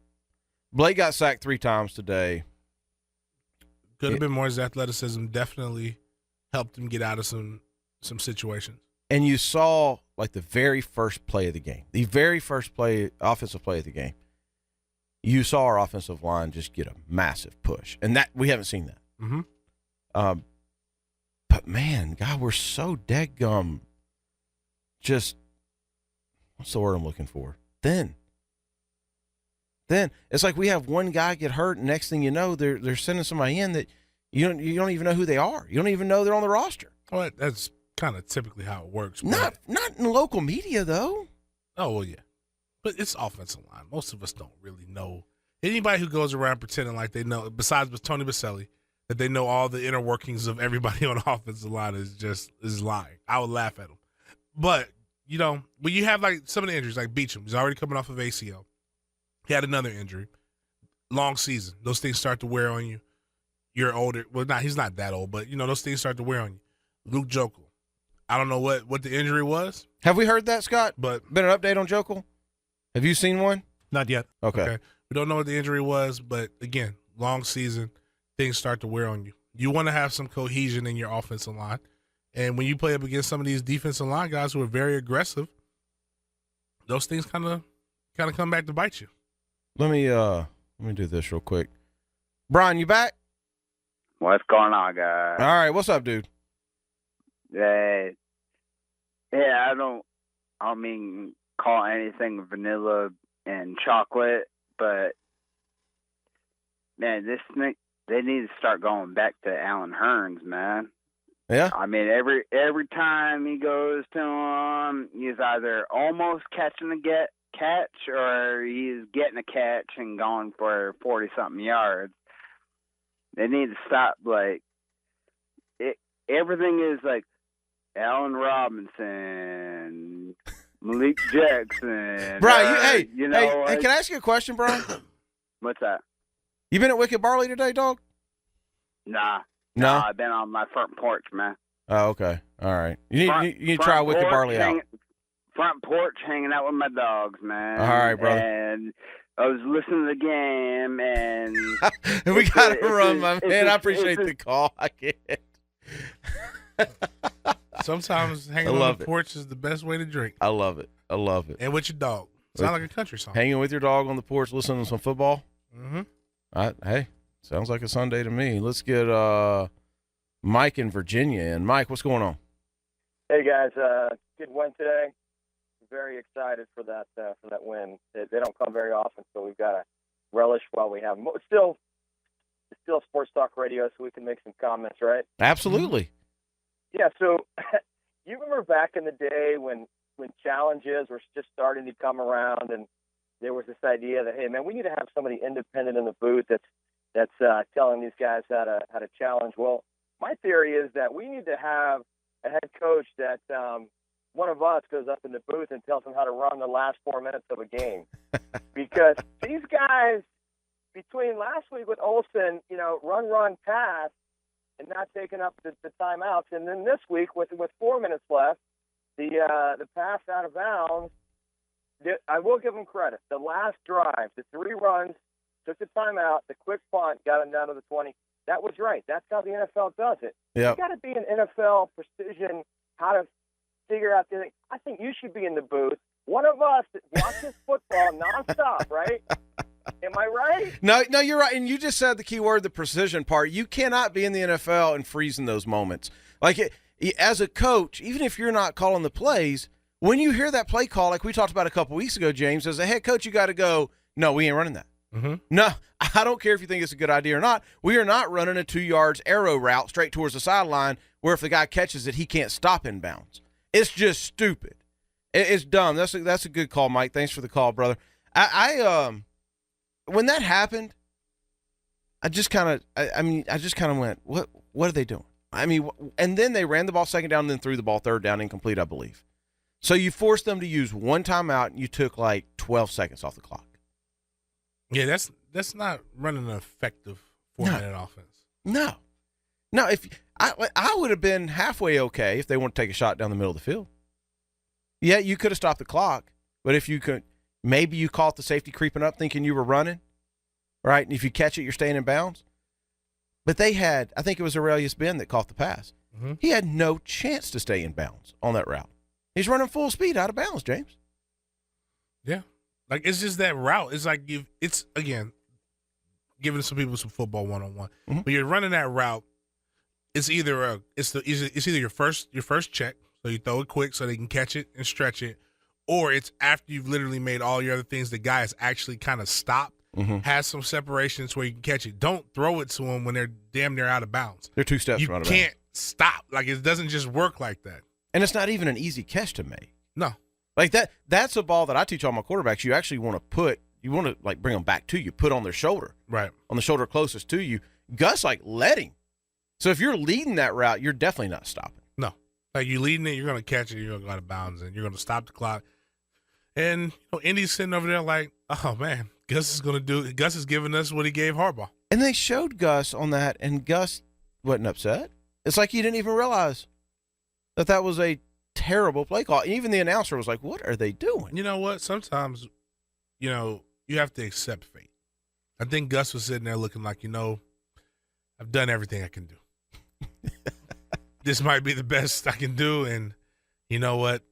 Blake got sacked 3 times today. Could have been more. His athleticism definitely helped him get out of some situations. And you saw, like, the very first play of the game, the very first offensive play of the game, you saw our offensive line just get a massive push. And that we haven't seen that. Mm-hmm. But, man, God, we're so deadgum just – what's the word I'm looking for? Then it's like we have one guy get hurt, and next thing you know, they're sending somebody in that you don't even know who they are. You don't even know they're on the roster. Well, that's kind of typically how it works. Not in local media, though. Oh, well, yeah. But it's offensive line. Most of us don't really know. Anybody who goes around pretending like they know, besides Tony Baselli, that they know all the inner workings of everybody on the offensive line is lying. I would laugh at them. But, when you have, like, some of the injuries, like Beachum, he's already coming off of ACL. He had another injury. Long season. Those things start to wear on you. You're older. Well, he's not that old, but, those things start to wear on you. Luke Jokel. I don't know what the injury was. Have we heard that, Scott? But been an update on Jokel? Have you seen one? Not yet. Okay. We don't know what the injury was, but, again, long season, things start to wear on you. You want to have some cohesion in your offensive line. And when you play up against some of these defensive line guys who are very aggressive, those things kind of come back to bite you. Let me do this real quick. Brian, you back? What's going on, guys? All right, what's up, dude? Yeah, I don't mean call anything vanilla and chocolate, but man, they need to start going back to Alan Hearns, man. Yeah. I mean, every time he goes to him, he's either almost catching a catch or he's getting a catch and going for 40-something yards. They need to stop, like, everything is like Allen Robinson, Malik Jackson. Brian, hey, like, can I ask you a question, Brian? What's that? You been at Wicked Barley today, dog? Nah. No? I've been on my front porch, man. Oh, okay. All right. You need to try Wicked Barley out. Front porch hanging out with my dogs, man. All right, brother. And I was listening to the game, and we got to run, my man. I appreciate the call. I get Sometimes hanging on the porch is the best way to drink. I love it. And with your dog. Sound like a country song. Hanging with your dog on the porch, listening to some football. Mm-hmm. Hey, sounds like a Sunday to me. Let's get Mike in Virginia. And Mike, what's going on? Hey guys, good win today. Very excited for that win. They don't come very often, so we've got to relish while we have them. It's still Sports Talk Radio, so we can make some comments, right? Absolutely. Yeah. So you remember back in the day when challenges were just starting to come around, and there was this idea that, hey man, we need to have somebody independent in the booth that's telling these guys how to challenge. Well, my theory is that we need to have a head coach that one of us goes up in the booth and tells them how to run the last 4 minutes of a game. Because these guys, between last week with Olsen, run, pass, and not taking up the timeouts, and then this week with 4 minutes left, the pass out of bounds, I will give them credit. The last drive, the 3 runs, took the timeout, the quick punt, got them down to the 20. That was right. That's how the NFL does it. Yep. You got to be an NFL precision, how to figure out the thing. I think you should be in the booth. One of us that watches football nonstop, right? Am I right? No, you're right. And you just said the key word, the precision part. You cannot be in the NFL and freeze in those moments. Like, as a coach, even if you're not calling the plays, when you hear that play call, like we talked about a couple weeks ago, James, as a head coach, you got to go, no, we ain't running that. Mm-hmm. No, I don't care if you think it's a good idea or not. We are not running a 2 yards arrow route straight towards the sideline where if the guy catches it, he can't stop in bounds. It's just stupid. It's dumb. That's a good call, Mike. Thanks for the call, brother. I when that happened, I just kind of went, what are they doing? I mean, and then they ran the ball second down and then threw the ball third down incomplete, I believe. So you forced them to use one timeout and you took like 12 seconds off the clock. Yeah, that's not running an effective 4-minute offense. No. If I would have been halfway okay if they want to take a shot down the middle of the field. Yeah, you could have stopped the clock, but if you could, maybe you caught the safety creeping up thinking you were running, right? And if you catch it, you're staying in bounds. But they had, I think it was Aurelius Ben that caught the pass. Mm-hmm. He had no chance to stay in bounds on that route. He's running full speed out of bounds, James. Yeah. Like, it's just that route. It's like it's, again, giving some people some football 1-on-1. Mm-hmm. But you're running that route, it's either your first check, so you throw it quick so they can catch it and stretch it, or it's after you've literally made all your other things, the guy is actually kind of stopped, has some separations where you can catch it. Don't throw it to them when they're damn near out of bounds. They're 2 steps from out of bounds. You can't stop. Like, it doesn't just work like that. And it's not even an easy catch to make. No. Like that's a ball that I teach all my quarterbacks. You actually want to like bring them back to you, put on their shoulder. Right. On the shoulder closest to you. Gus, like, led him. So if you're leading that route, you're definitely not stopping. No. Like, you're leading it, you're going to catch it, you're going to go out of bounds, and you're going to stop the clock. And Indy's sitting over there like, oh, man, Gus is giving us what he gave Harbaugh. And they showed Gus on that, and Gus wasn't upset. It's like he didn't even realize that was a terrible play call. Even the announcer was like, what are they doing? You know what? Sometimes, you have to accept fate. I think Gus was sitting there looking like, I've done everything I can do. This might be the best I can do, and you know what?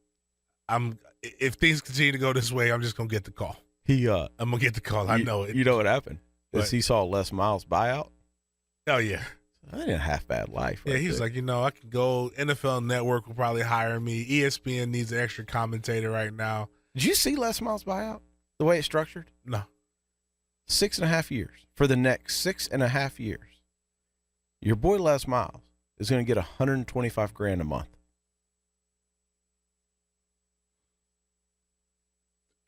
If things continue to go this way, I'm just gonna get the call. I'm gonna get the call. I know it. You know what happened? Is he saw Les Miles buyout. Oh yeah, I didn't have half bad life. Yeah, he's like, I can go. NFL Network will probably hire me. ESPN needs an extra commentator right now. Did you see Les Miles buyout? The way it's structured? No. 6.5 years. For the next 6.5 years, your boy Les Miles is going to get $125,000 a month.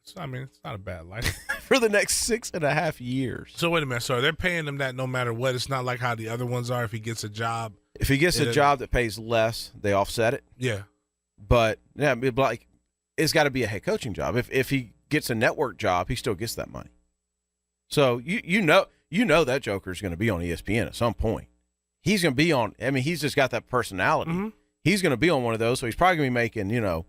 So, it's not a bad life. For the next 6.5 years. So wait a minute. So they're paying him that no matter what. It's not like how the other ones are. If he gets a job, a job that pays less, they offset it. Yeah. But yeah, like it's got to be a head coaching job. If he gets a network job, he still gets that money. So you know that Joker's going to be on ESPN at some point. He's going to be on. He's just got that personality. Mm-hmm. He's going to be on one of those. So he's probably going to be making $750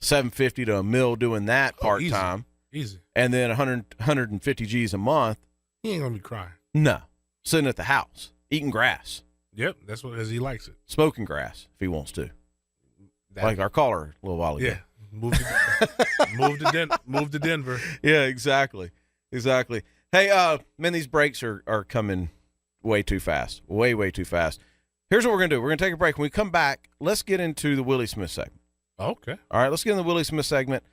to $1 million doing that part time. Easy. And then 150 G's a month. He ain't gonna be crying. No, sitting at the house eating grass. Yep, that's what, as he likes it. Smoking grass if he wants to. Like our caller a little while ago. Yeah, move to Denver. Yeah, exactly. Hey, man, these breaks are coming way too fast. Way too fast. Here's what we're gonna do. We're gonna take a break. When we come back, let's get into the Willie Smith segment. Okay. All right, let's get in the Willie Smith segment.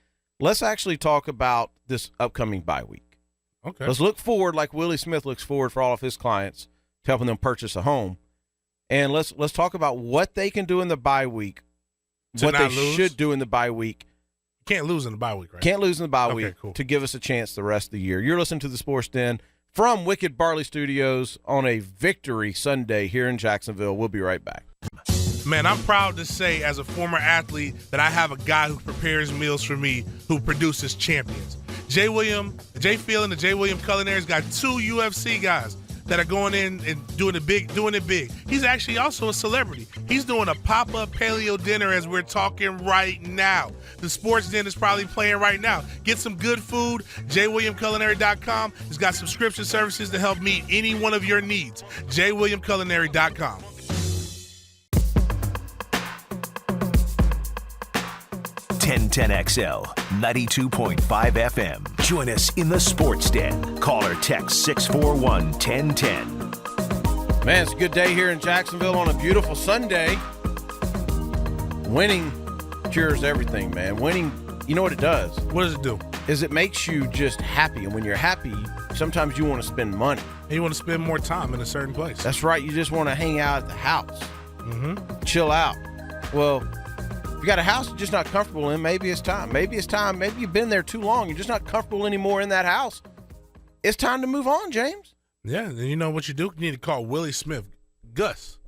Let's actually talk about this upcoming bye week. Okay. Let's look forward like Willie Smith looks forward for all of his clients to helping them purchase a home. And let's talk about what they can do in the bye week, what they should do in the bye week. Can't lose in the bye week, right? Can't lose in the bye week cool. to give us a chance the rest of the year. You're listening to the Sports Den from Wicked Barley Studios on a Victory Sunday here in Jacksonville. We'll be right back. Man, I'm proud to say as a former athlete that I have a guy who prepares meals for me who produces champions. Jay Field and the Jay William Culinary's got 2 UFC guys that are going in and doing it big. He's actually also a celebrity. He's doing a pop-up paleo dinner as we're talking right now. The Sports Den is probably playing right now. Get some good food. JWilliamCulinary.com has got subscription services to help meet any one of your needs. JWilliamCulinary.com. 1010XL, 92.5 FM. Join us in the Sports Den. Call or text 641-1010. Man, it's a good day here in Jacksonville on a beautiful Sunday. Winning cures everything, man. Winning, you know what it does? What does it do? Is it makes you just happy. And when you're happy, sometimes you want to spend money. And you want to spend more time in a certain place. That's right. You just want to hang out at the house. Mm-hmm. Chill out. Well, if you got a house you're just not comfortable in, maybe it's time. Maybe it's time. Maybe you've been there too long. You're just not comfortable anymore in that house. It's time to move on, James. Yeah, and you know what you do? You need to call Willie Smith. Gus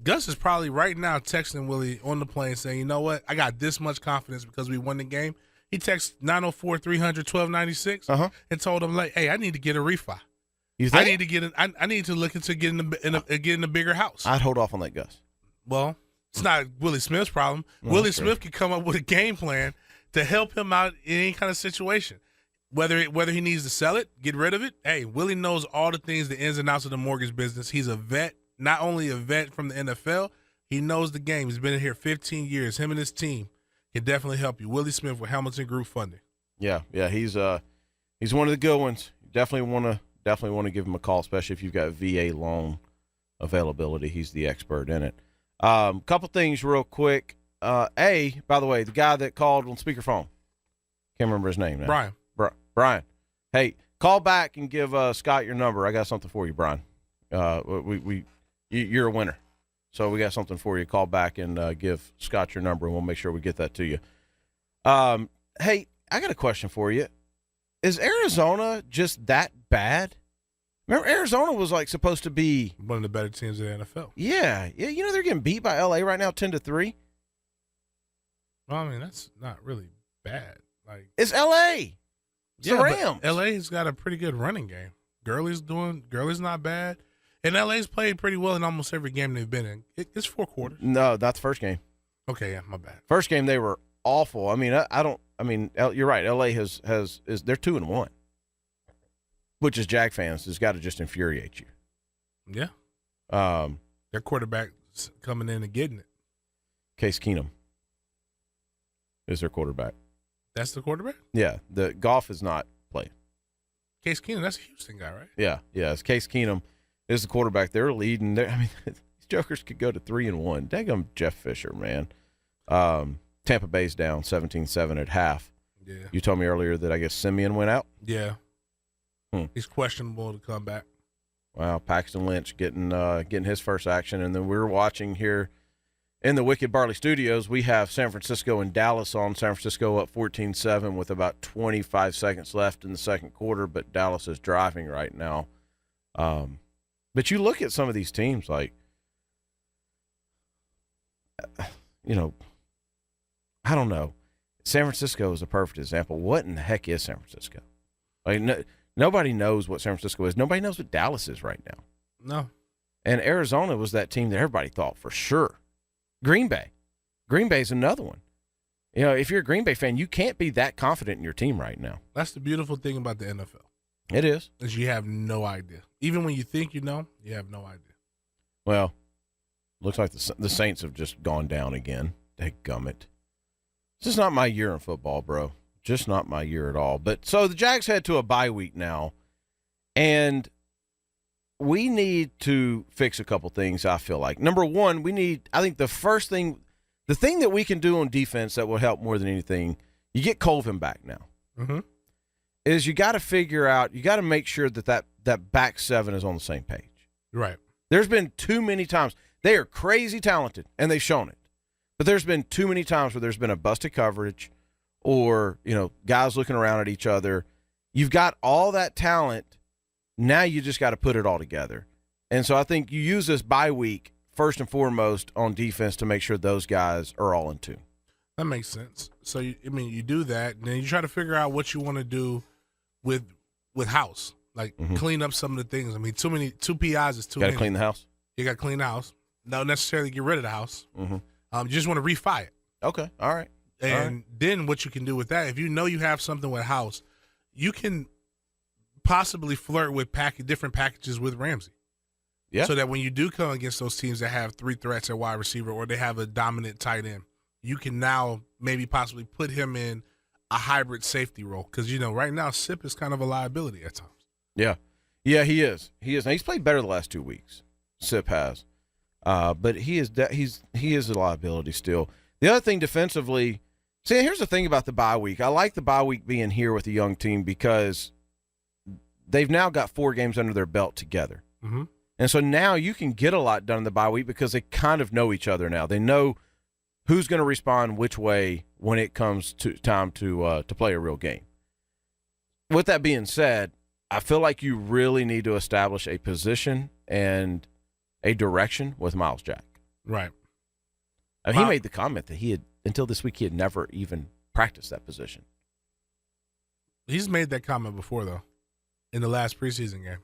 is probably right now texting Willie on the plane saying, you know what? I got this much confidence because we won the game. He texted 904-300-1296 and told him, like, hey, I need to get a refi. You think? I need to look into getting a bigger house. I'd hold off on that, Gus. Well, it's not Willie Smith's problem. No, Willie Smith can come up with a game plan to help him out in any kind of situation. Whether he needs to sell it, get rid of it. Hey, Willie knows all the things, the ins and outs of the mortgage business. He's a vet, not only a vet from the NFL, he knows the game. He's been in here 15 years. Him and his team can definitely help you. Willie Smith with Hamilton Group Funding. Yeah, he's one of the good ones. Definitely want to give him a call, especially if you've got VA loan availability. He's the expert in it. Couple things real quick. By the way, the guy that called on speakerphone, can't remember his name now. Brian. Hey, call back and give Scott your number. I got something for you, Brian. You're a winner. So we got something for you. Call back and give Scott your number, and we'll make sure we get that to you. Hey, I got a question for you. Is Arizona just that bad? Remember, Arizona was supposed to be one of the better teams in the NFL. Yeah. You know they're getting beat by LA right now, 10-3. Well, I mean that's not really bad. It's LA. It's the Rams. LA's got a pretty good running game. Gurley's not bad. And LA's played pretty well in almost every game they've been in. It's 4 quarters. No, not the first game. Okay, yeah, my bad. First game they were awful. I mean, you're right. LA they're 2-1, which as Jag fans has got to just infuriate you. Yeah. Their quarterback's coming in and getting it. Case Keenum is their quarterback. That's the quarterback? Yeah. The Goff is not playing. Case Keenum, that's a Houston guy, right? Yeah. It's Case Keenum is the quarterback. They're leading. These jokers could go to 3-1. Daggum Jeff Fisher, man. Tampa Bay's down 17-7 at half. Yeah. You told me earlier that I guess Simeon went out? Yeah. He's questionable to come back. Wow, Paxton Lynch getting his first action. And then we're watching here in the Wicked Barley Studios. We have San Francisco and Dallas on. San Francisco up 14-7 with about 25 seconds left in the second quarter, but Dallas is driving right now. But you look at some of these teams I don't know. San Francisco is a perfect example. What in the heck is San Francisco? Nobody knows what San Francisco is. Nobody knows what Dallas is right now. No. And Arizona was that team that everybody thought for sure. Green Bay is another one. If you're a Green Bay fan, you can't be that confident in your team right now. That's the beautiful thing about the NFL. It is. Is you have no idea. Even when you think you know, you have no idea. Well, looks like the Saints have just gone down again. Dadgummit. This is not my year in football, bro. Just not my year at all. But so the Jags head to a bye week now, and we need to fix a couple things, I feel like. Number one, I think the thing that we can do on defense that will help more than anything, you get Colvin back now, is you got to figure out, you got to make sure that back seven is on the same page. Right. There's been too many times. They are crazy talented, and they've shown it. But there's been too many times where there's been a busted coverage or, guys looking around at each other. You've got all that talent. Now you just got to put it all together. And so I think you use this bye week first and foremost on defense to make sure those guys are all in tune. That makes sense. So, you do that, and then you try to figure out what you want to do with House. Clean up some of the things. Two PIs is too many. Got to clean the house? You got to clean the house. Not necessarily get rid of the house. Mm-hmm. You just want to refi it. Okay. All right. And then what you can do with that, if you know you have something with House, you can possibly flirt with different packages with Ramsey. Yeah. So that when you do come against those teams that have three threats at wide receiver or they have a dominant tight end, you can now maybe possibly put him in a hybrid safety role because, right now Sip is kind of a liability at times. Yeah. Yeah, he is. Now, he's played better the last 2 weeks. Sip has. But he is a liability still. The other thing defensively, here's the thing about the bye week. I like the bye week being here with a young team because they've now got 4 games under their belt together. Mm-hmm. And so now you can get a lot done in the bye week because they kind of know each other now. They know who's going to respond which way when it comes to time to play a real game. With that being said, I feel like you really need to establish a position and a direction with Miles Jack. Right. I mean, he made the comment that until this week, he had never even practiced that position. He's made that comment before, though, in the last preseason game.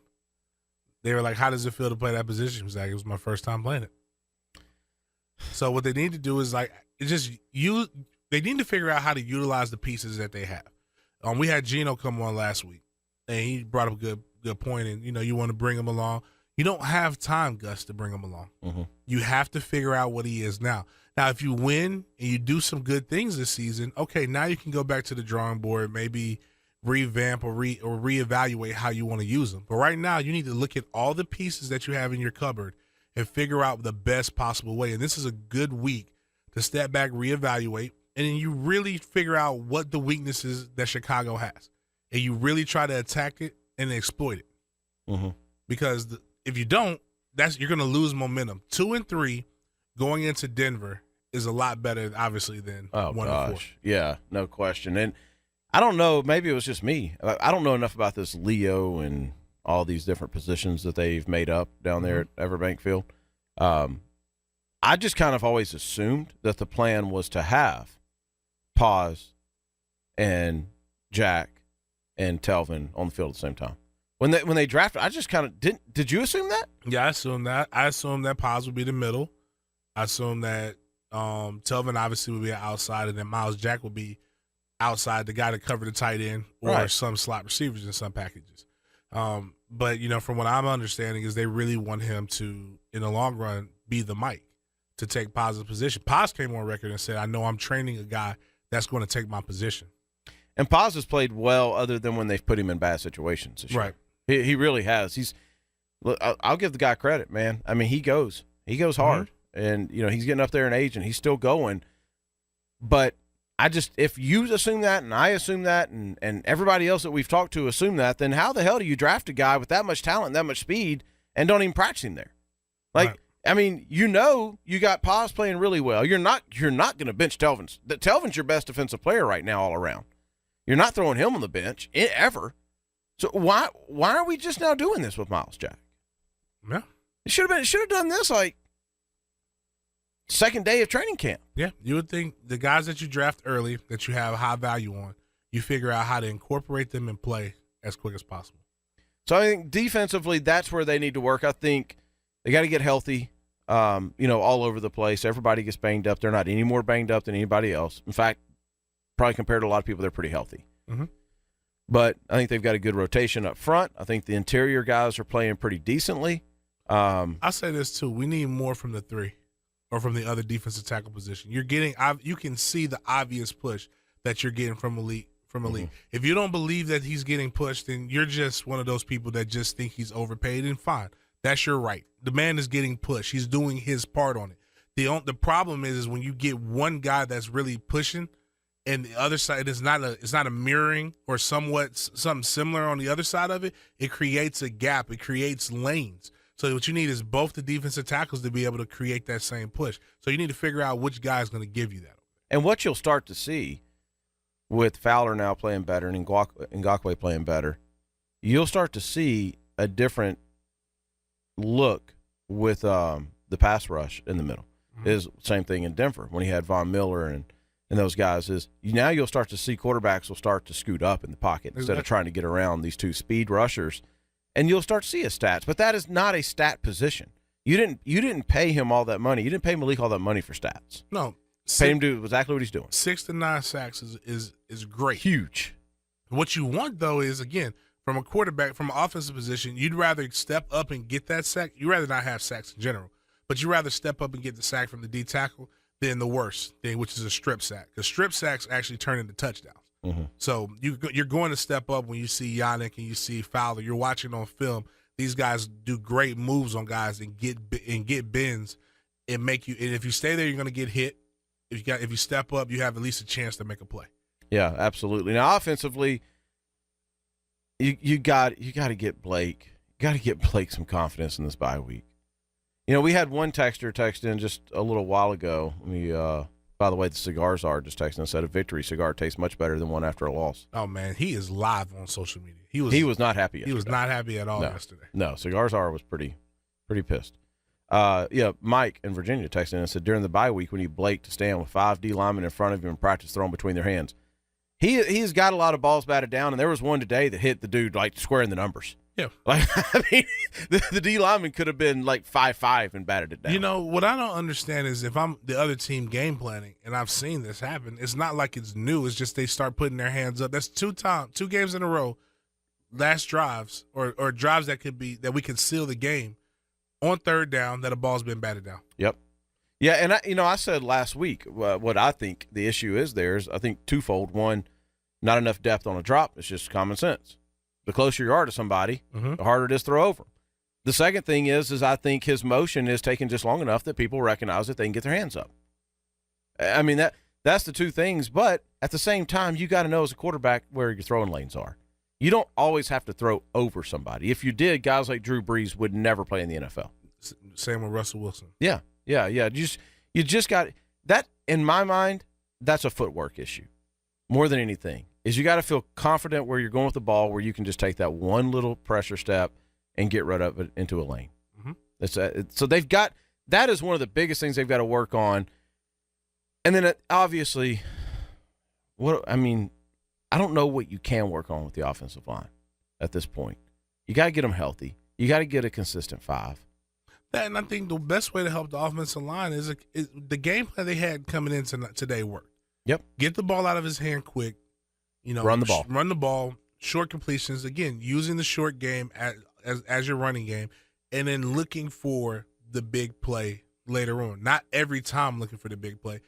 They were like, how does it feel to play that position? He was like, it was my first time playing it. So what they need to do is they need to figure out how to utilize the pieces that they have. We had Gino come on last week, and he brought up a good point, and, you want to bring him along. You don't have time, Gus, to bring him along. Mm-hmm. You have to figure out what he is now. Now, if you win and you do some good things this season, okay, now you can go back to the drawing board, maybe revamp or reevaluate how you want to use them. But right now, you need to look at all the pieces that you have in your cupboard and figure out the best possible way. And this is a good week to step back, reevaluate, and then you really figure out what the weaknesses that Chicago has. And you really try to attack it and exploit it. Mm-hmm. Because if you don't, you're going to lose momentum. 2-3 going into Denver is a lot better, obviously, than 1-4. Yeah, no question. And I don't know, maybe it was just me. I don't know enough about this Leo and all these different positions that they've made up down there at Everbank Field. I just kind of always assumed that the plan was to have Paz and Jack and Telvin on the field at the same time. When they drafted, I just kind of didn't. Did you assume that? Yeah, I assumed that. I assumed that Paz would be the middle. I assumed that Telvin obviously would be outside, and then Miles Jack would be outside, the guy to cover the tight end or some slot receivers in some packages. But, from what I'm understanding is they really want him to, in the long run, be the Mike to take Paz's position. Paz came on record and said, I know I'm training a guy that's going to take my position. And Paz has played well other than when they've put him in bad situations this year. Right. He really has. I'll give the guy credit, man. I mean, he goes hard. And, he's getting up there in age, and he's still going. But if you assume that and I assume that and everybody else that we've talked to assume that, then how the hell do you draft a guy with that much talent and that much speed and don't even practice him there? Like, I mean, you got Paz playing really well. You're not going to bench Telvin. Telvin's your best defensive player right now all around. You're not throwing him on the bench ever. So why are we just now doing this with Miles Jack? Yeah. It should have done this like second day of training camp. Yeah, you would think the guys that you draft early that you have high value on, you figure out how to incorporate them and play as quick as possible. So I think defensively, that's where they need to work. I think they got to get healthy, all over the place. Everybody gets banged up. They're not any more banged up than anybody else. In fact, probably compared to a lot of people, they're pretty healthy. Mm-hmm. But I think they've got a good rotation up front. I think the interior guys are playing pretty decently. I'll say this, too. We need more from the 3. Or from the other defensive tackle position. You can see the obvious push that you're getting from Malik. Mm-hmm. If you don't believe that he's getting pushed, then you're just one of those people that just think he's overpaid, and fine. That's your right. The man is getting pushed. He's doing his part on it. The problem is when you get one guy that's really pushing and the other side it's not a mirroring or something similar on the other side of it, it creates a gap. It creates lanes. So what you need is both the defensive tackles to be able to create that same push. So you need to figure out which guy is going to give you that. And what you'll start to see with Fowler now playing better and Ngakoue playing better, you'll start to see a different look with the pass rush in the middle. Mm-hmm. Is same thing in Denver when he had Von Miller and those guys. Now you'll start to see quarterbacks will start to scoot up in the pocket instead of trying to get around these two speed rushers. And you'll start to see his stats, but that is not a stat position. You didn't pay him all that money. You didn't pay Malik all that money for stats. No, pay him to do exactly what he's doing. 6 to 9 sacks is great. Huge. What you want though is, again, from a quarterback, from an offensive position, you'd rather step up and get that sack. You'd rather not have sacks in general, but you'd rather step up and get the sack from the D tackle than the worst thing, which is a strip sack. Because strip sacks actually turn into touchdowns. So you're going to step up when you see Yannick and you see Fowler. You're watching on film. These guys do great moves on guys and get bends and make you. And if you stay there, you're going to get hit. If you step up, you have at least a chance to make a play. Yeah, absolutely. Now, offensively, you got to get Blake. You got to get Blake some confidence in this bye week. You know, we had one texter text in just a little while ago. By the way, the Cigars are just texting and said a victory cigar tastes much better than one after a loss. Oh man, he is live on social media. He was not happy yesterday. He was not happy at all yesterday. No, Cigars are was pretty pissed. Mike in Virginia texted in and said during the bye week when you Blake to stand with 5 D linemen in front of him and practice throwing between their hands. He's got a lot of balls batted down, and there was one today that hit the dude like square in the numbers. Yeah. Like, I mean, the D lineman could have been like 5'5" and batted it down. You know, what I don't understand is if I'm the other team game planning, and I've seen this happen, it's not like it's new. It's just they start putting their hands up. That's two games in a row, last drives, or drives that we can seal the game on third down that a ball's been batted down. Yep. Yeah, and I said last week what I think the issue is there is I think twofold. One, not enough depth on a drop. It's just common sense. The closer you are to somebody, the harder it is to throw over. The second thing is I think his motion is taking just long enough that people recognize that they can get their hands up. I mean, that's the two things. But at the same time, you got to know as a quarterback where your throwing lanes are. You don't always have to throw over somebody. If you did, guys like Drew Brees would never play in the NFL. Same with Russell Wilson. Yeah. You just got that. In my mind, that's a footwork issue more than anything. Is you got to feel confident where you're going with the ball, where you can just take that one little pressure step and get right up into a lane. So they've got that is one of the biggest things they've got to work on. And then obviously, I don't know what you can work on with the offensive line at this point. You got to get them healthy. You got to get a consistent 5. And I think the best way to help the offensive line is the game plan they had coming in today worked. Yep. Get the ball out of his hand quick. You know, run the ball, short completions. Again, using the short game as your running game, and then looking for the big play later on. Not every time looking for the big play.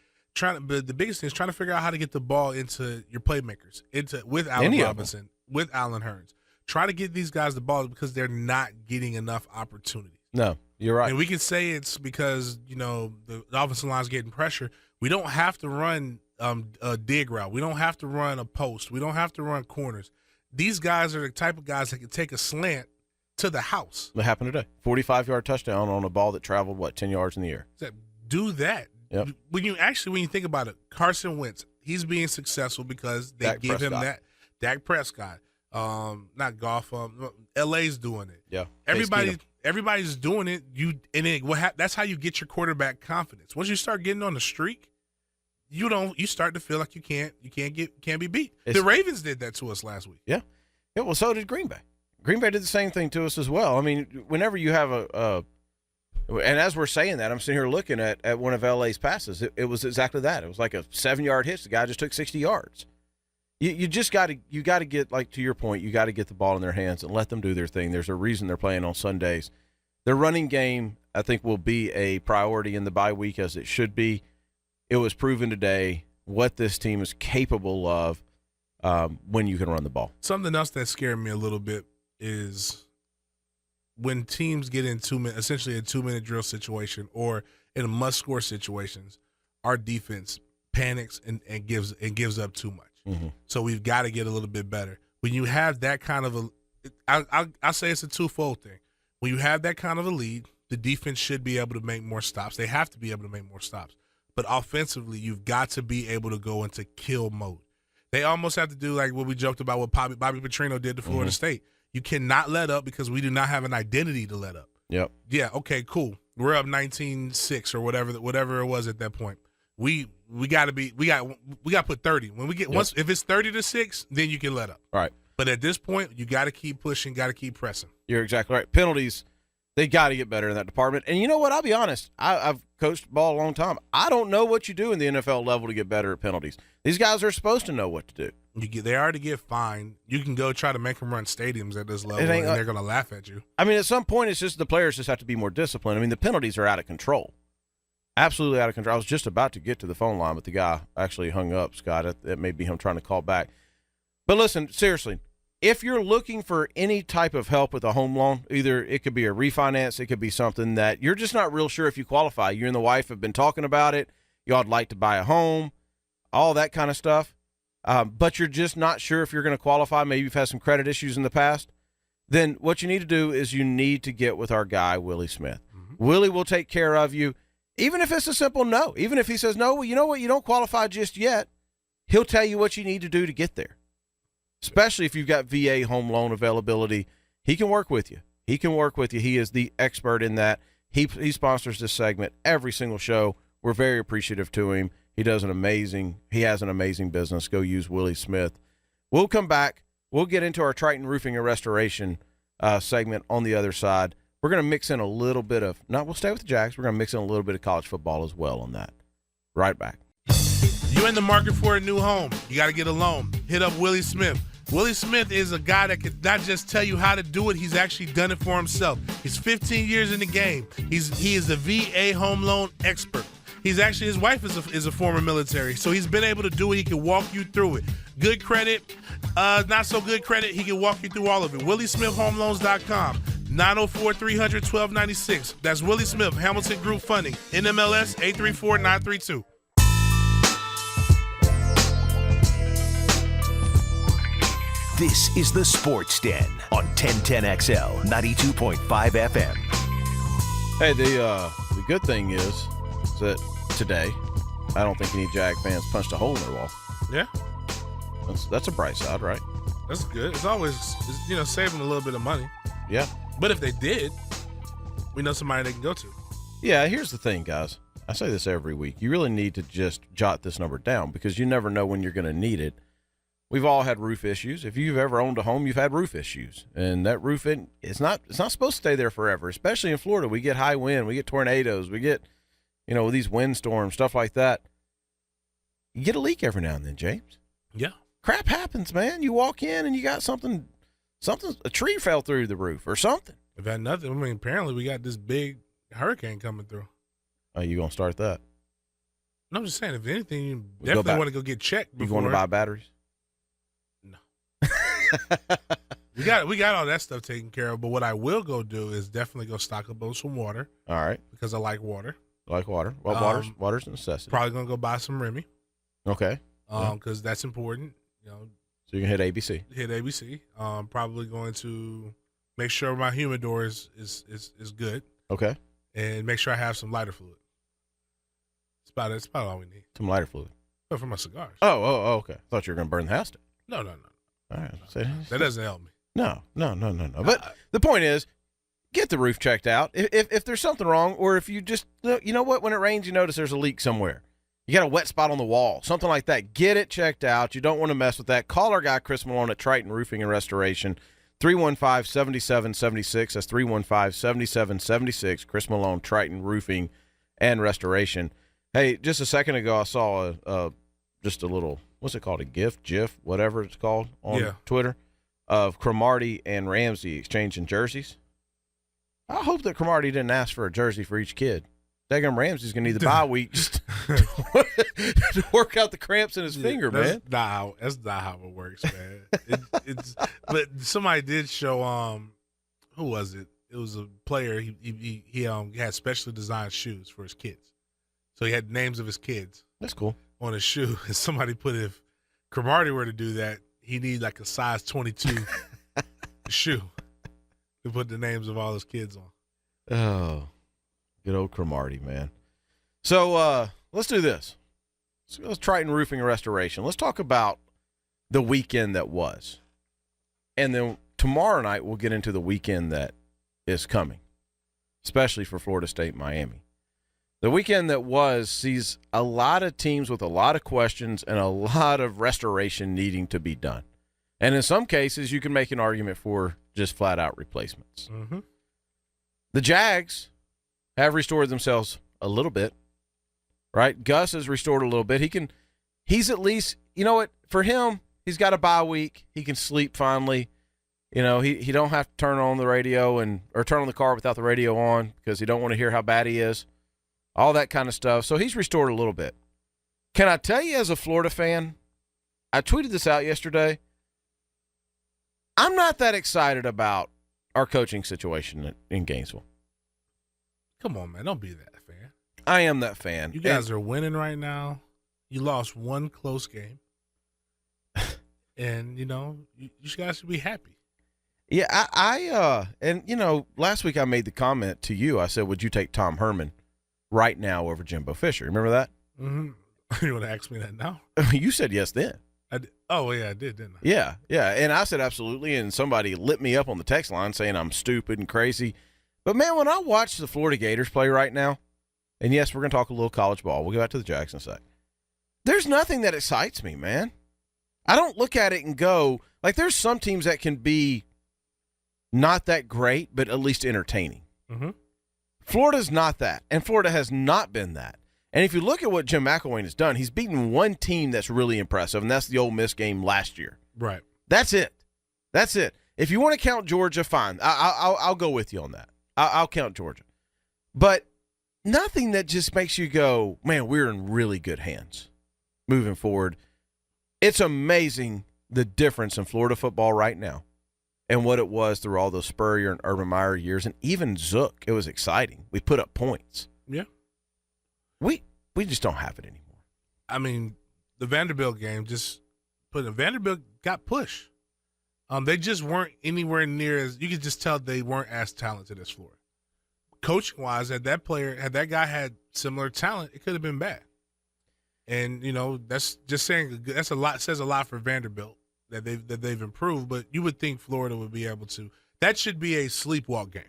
But the biggest thing is trying to figure out how to get the ball into your playmakers, with Allen Robinson, with Allen Hurns. Try to get these guys the ball because they're not getting enough opportunity. No, you're right. And we can say it's because the offensive line's getting pressure. We don't have to run a dig route. We don't have to run a post. We don't have to run corners. These guys are the type of guys that can take a slant to the house. What happened today? 45-yard touchdown on a ball that traveled 10 yards in the air. Do that. Yep. When you think about it, Carson Wentz, he's being successful because they gave him that. Dak Prescott, not Goff. LA's doing it. Yeah. Everybody's doing it. That's how you get your quarterback confidence. Once you start getting on the streak, you start to feel like you can't be beat. The Ravens did that to us last week. Yeah. Yeah, well, so did Green Bay. Green Bay did the same thing to us as well. I mean, whenever you have and as we're saying that, I'm sitting here looking at one of LA's passes. It was exactly that. It was like a 7-yard hitch. The guy just took 60 yards. You just got to get, like, to your point, you got to get the ball in their hands and let them do their thing. There's a reason they're playing on Sundays. Their running game, I think, will be a priority in the bye week as it should be. It was proven today what this team is capable of when you can run the ball. Something else that scared me a little bit is when teams get in essentially a 2-minute drill situation or in a must-score situations, our defense panics and gives up too much. Mm-hmm. So we've got to get a little bit better. When you have that kind of I say it's a twofold thing. When you have that kind of a lead, the defense should be able to make more stops. They have to be able to make more stops. But offensively, you've got to be able to go into kill mode. They almost have to do like what we joked about what Bobby Petrino did to Florida State. You cannot let up because we do not have an identity to let up. Yep. Yeah, okay, cool. We're up 19-6 or whatever it was at that point. We got to put 30. When we get once if it's 30-6, then you can let up. All right. But at this point, you got to keep pushing, got to keep pressing. You're exactly right. Penalties, they got to get better in that department. And you know what? I'll be honest. I've coached ball a long time. I don't know what you do in the NFL level to get better at penalties. These guys are supposed to know what to do. They already get fined. You can go try to make them run stadiums at this level, and they're going to laugh at you. I mean, at some point, it's just the players just have to be more disciplined. I mean, the penalties are out of control. Absolutely out of control. I was just about to get to the phone line, but the guy actually hung up, Scott. That may be him trying to call back. But listen, seriously, if you're looking for any type of help with a home loan, either it could be a refinance, it could be something that you're just not real sure if you qualify. You and the wife have been talking about it. Y'all would like to buy a home, all that kind of stuff. But you're just not sure if you're going to qualify. Maybe you've had some credit issues in the past. Then what you need to do is you need to get with our guy, Willie Smith. Mm-hmm. Willie will take care of you, even if it's a simple no. Even if he says, no, well, you know what, you don't qualify just yet, he'll tell you what you need to do to get there. Especially if you've got VA home loan availability, he can work with you. He can work with you. He is the expert in that. He sponsors this segment every single show. We're very appreciative to him. He has an amazing business. Go use Willie Smith. We'll come back. We'll get into our Triton Roofing and Restoration segment on the other side. We're going to mix in a little bit of, we'll stay with the Jags. We're going to mix in a little bit of college football as well on that. Right back. You're in the market for a new home. You got to get a loan. Hit up Willie Smith. Willie Smith is a guy that could not just tell you how to do it, he's actually done it for himself. He's 15 years in the game. He is the VA home loan expert. He's actually, his wife is a former military, so he's been able to do it. He can walk you through it. Good credit, not so good credit, he can walk you through all of it. WillieSmithHomeLoans.com, 904-300-1296. That's Willie Smith, Hamilton Group Funding, NMLS 834932. This is the Sports Den on 1010XL 92.5 FM. Hey, the good thing is that today, I don't think any Jag fans punched a hole in their wall. Yeah. That's a bright side, right? That's good. It's always, saving a little bit of money. Yeah. But if they did, we know somebody they can go to. Yeah, here's the thing, guys. I say this every week. You really need to just jot this number down because you never know when you're going to need it. We've all had roof issues. If you've ever owned a home, you've had roof issues. And that roof, it's not supposed to stay there forever, especially in Florida. We get high wind. We get tornadoes. We get, these windstorms, stuff like that. You get a leak every now and then, James. Yeah. Crap happens, man. You walk in and you got something, a tree fell through the roof or something. If had nothing, apparently we got this big hurricane coming through. Are you going to start that? No, I'm just saying, if anything, you definitely want to go get checked before. You going to buy batteries? No. we got all that stuff taken care of, but what I will go do is definitely go stock up on some water. All right. Because I like water. Well, water's a necessity. Probably going to go buy some Remy. Okay. Because that's important. So you can hit ABC. Hit ABC. Probably going to make sure my humidor is good. Okay. And make sure I have some lighter fluid. It's about all we need. Some lighter fluid. Oh, for my cigars. Oh, okay. I thought you were going to burn the house down. No. All right. That doesn't help me. No. But the point is, get the roof checked out. If there's something wrong, or if you just, you know what, when it rains, you notice there's a leak somewhere. You got a wet spot on the wall, something like that. Get it checked out. You don't want to mess with that. Call our guy, Chris Malone, at Triton Roofing and Restoration, 315-7776. That's 315-7776. Chris Malone, Triton Roofing and Restoration. Hey, just a second ago, I saw just a little, what's it called, a GIF, whatever it's called on Twitter, of Cromartie and Ramsey exchanging jerseys. I hope that Cromartie didn't ask for a jersey for each kid. Daggum Ramsey's going to need the bye weeks to work out the cramps in his finger, man. That's not how it works, man. But somebody did show, who was it? It was a player. He had specially designed shoes for his kids. So he had names of his kids. That's cool. On his shoe. And somebody put, if Cromartie were to do that, he need like a size 22 shoe to put the names of all his kids on. Oh, good old Cromartie, man. So let's do this. Let's Triton Roofing and Restoration. Let's talk about the weekend that was. And then tomorrow night we'll get into the weekend that is coming, especially for Florida State and Miami. The weekend that was sees a lot of teams with a lot of questions and a lot of restoration needing to be done. And in some cases, you can make an argument for just flat-out replacements. Mm-hmm. The Jags have restored themselves a little bit, right? Gus has restored a little bit. He's at least, you know what, for him, he's got a bye week. He can sleep finally. You know, he don't have to turn on the radio or turn on the car without the radio on because he don't want to hear how bad he is. all that kind of stuff. So he's restored a little bit. Can I tell you as a Florida fan, I tweeted this out yesterday, I'm not that excited about our coaching situation in Gainesville. Come on, man. Don't be that fan. I am that fan. You guys are winning right now. You lost one close game. And, you guys should be happy. Yeah, and, last week I made the comment to you. I said, would you take Tom Herman right now over Jimbo Fisher? Remember that? Mm-hmm. You want to ask me that now? You said yes then. I did. Oh, yeah, I did, didn't I? Yeah. And I said absolutely, and somebody lit me up on the text line saying I'm stupid and crazy. But, man, when I watch the Florida Gators play right now, and, yes, we're going to talk a little college ball. We'll go back to the Jags in a sec. There's nothing that excites me, man. I don't look at it and go, like, there's some teams that can be not that great, but at least entertaining. Mm-hmm. Florida's not that, and Florida has not been that. And if you look at what Jim McElwain has done, he's beaten one team that's really impressive, and that's the Ole Miss game last year. Right. That's it. If you want to count Georgia, fine. I'll go with you on that. I'll count Georgia. But nothing that just makes you go, man, we're in really good hands moving forward. It's amazing the difference in Florida football right now and what it was through all those Spurrier and Urban Meyer years, and even Zook. It was exciting. We put up points. Yeah. We just don't have it anymore. I mean, the Vanderbilt game Vanderbilt got pushed. They just weren't anywhere near as, you could just tell they weren't as talented as Florida. Coaching wise, had that guy had similar talent, it could have been bad. And that's just saying that's a lot, says a lot for Vanderbilt that they've improved. But you would think Florida would be able to. That should be a sleepwalk game.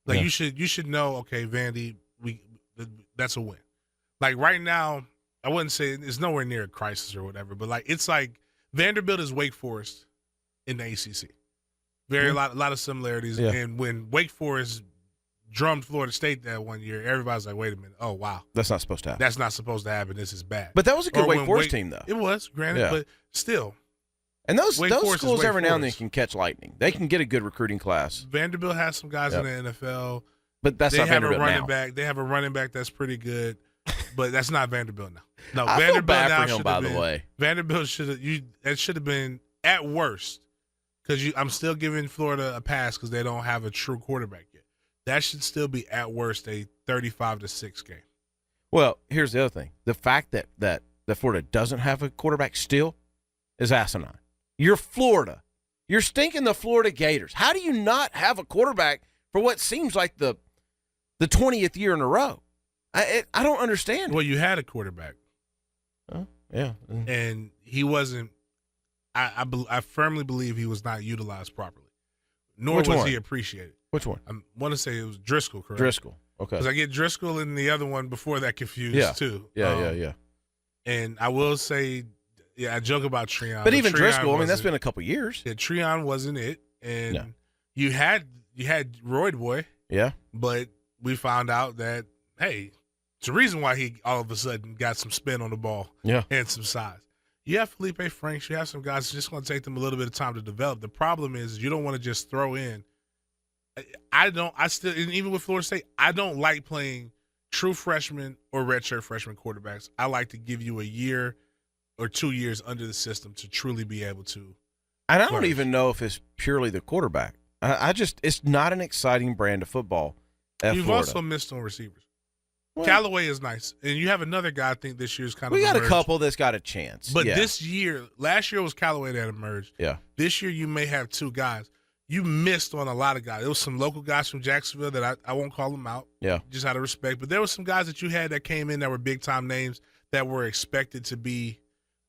Like you should know. Okay, Vandy, that's a win. Like right now, I wouldn't say it's nowhere near a crisis or whatever, but it's like Vanderbilt is Wake Forest in the ACC. A lot of similarities. Yeah. And when Wake Forest drummed Florida State that one year, everybody's like, wait a minute. Oh, wow. That's not supposed to happen. That's not supposed to happen. This is bad. But that was a good Wake Forest team, though. It was, granted, but still. And those schools every now and then can catch lightning. They can get a good recruiting class. Vanderbilt has some guys in the NFL. But that's not Vanderbilt now. They have a running back that's pretty good, but that's not Vanderbilt now. No, I Vanderbilt feel bad now for him, by the way. Vanderbilt should have been at worst, because I'm still giving Florida a pass because they don't have a true quarterback yet. That should still be at worst a 35-6 game. Well, here's the other thing: the fact that Florida doesn't have a quarterback still is asinine. You're Florida. You're stinking the Florida Gators. How do you not have a quarterback for what seems like the 20th year in a row? I don't understand. Well, you had a quarterback. Yeah. And he wasn't – I firmly believe he was not utilized properly, nor was he appreciated. Which one? I want to say it was Driscoll, correct? Driscoll, okay. Because I get Driscoll and the other one before that confused, too. Yeah. And I will say – I joke about Treon. But even Driscoll, that's been a couple years. Yeah, Treon wasn't it. And you had Royd Boy. Yeah. But we found out that, hey, it's the reason why he all of a sudden got some spin on the ball and some size. You have Felipe Franks. You have some guys. It's just going to take them a little bit of time to develop. The problem is you don't want to just throw in. Even with Florida State, I don't like playing true freshmen or redshirt freshman quarterbacks. I like to give you a year or 2 years under the system to truly be able to. And I don't even know if it's purely the quarterback. It's not an exciting brand of football at You've Florida. Also missed on receivers. Well, Callaway is nice. And you have another guy I think this year's kind of We got emerged. a couple that's got a chance. But this year, last year was Callaway that emerged. Yeah. This year you may have two guys. You missed on a lot of guys. There was some local guys from Jacksonville that I won't call them out. Yeah. Just out of respect. But there were some guys that you had that came in that were big-time names that were expected to be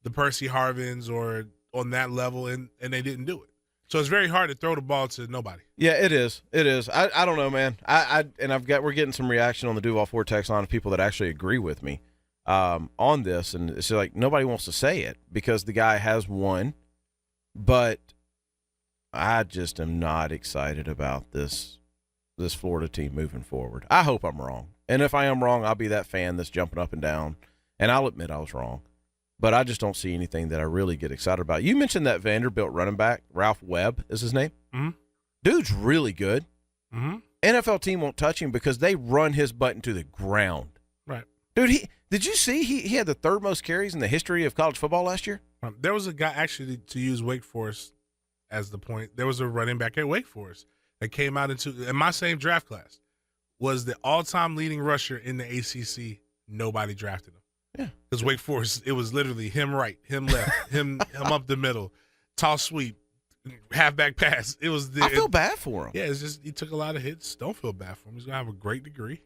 the Percy Harvins or on that level, and they didn't do it. So it's very hard to throw the ball to nobody. Yeah, it is. I don't know, man. We're getting some reaction on the Duval Ford text line of people that actually agree with me on this, and it's like nobody wants to say it because the guy has won, but I just am not excited about this Florida team moving forward. I hope I'm wrong, and if I am wrong, I'll be that fan that's jumping up and down, and I'll admit I was wrong. But I just don't see anything that I really get excited about. You mentioned that Vanderbilt running back, Ralph Webb is his name. Mm-hmm. Dude's really good. Mm-hmm. NFL team won't touch him because they run his butt into the ground. Dude, did you see he had the third most carries in the history of college football last year? There was a guy actually to use Wake Forest as the point. There was a running back at Wake Forest that came out in my same draft class, was the all-time leading rusher in the ACC. Nobody drafted him. Yeah. Because Wake Forest, it was literally him right, him left, him up the middle, toss sweep, halfback pass. It was. I feel bad for him. Yeah, it's just he took a lot of hits. Don't feel bad for him. He's gonna have a great degree.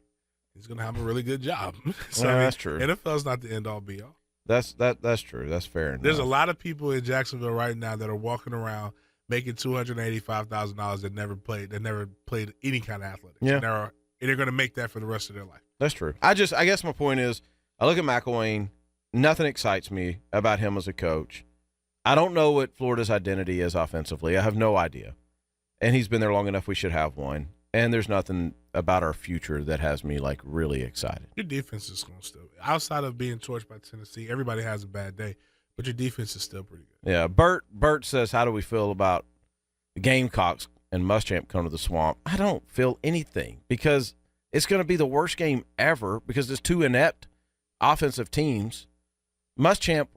He's gonna have a really good job. So Yeah, that's true. NFL's not the end all be all. That's true. That's fair enough. There's a lot of people in Jacksonville right now that are walking around making $285,000 that never played any kind of athletics. Yeah. And they're going to make that for the rest of their life. That's true. I guess my point is, I look at McElwain. Nothing excites me about him as a coach. I don't know what Florida's identity is offensively. I have no idea. And he's been there long enough. We should have one. And there's nothing about our future that has me like really excited. Your defense is going to still, outside of being torched by Tennessee, everybody has a bad day, but your defense is still pretty good. Yeah. Bert says, how do we feel about the Gamecocks and Muschamp come to the Swamp? I don't feel anything because it's going to be the worst game ever because it's two inept offensive teams. Muschamp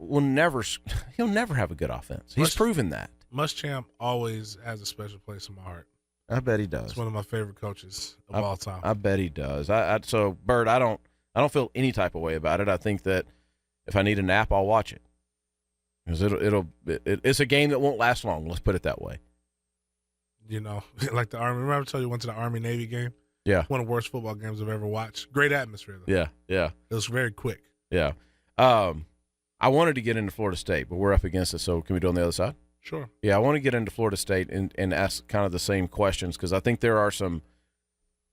he'll never have a good offense. He's proven that. Muschamp always has a special place in my heart. I bet he does. He's one of my favorite coaches of all time. I bet he does. So Bert, I don't feel any type of way about it. I think that if I need a nap, I'll watch it because it's a game that won't last long. Let's put it that way. You know, like the Army. Remember I told you I went to the Army-Navy game? Yeah. One of the worst football games I've ever watched. Great atmosphere, though. Yeah. It was very quick. Yeah. I wanted to get into Florida State, but we're up against it, so can we do it on the other side? Sure. Yeah, I want to get into Florida State and ask kind of the same questions because I think there are some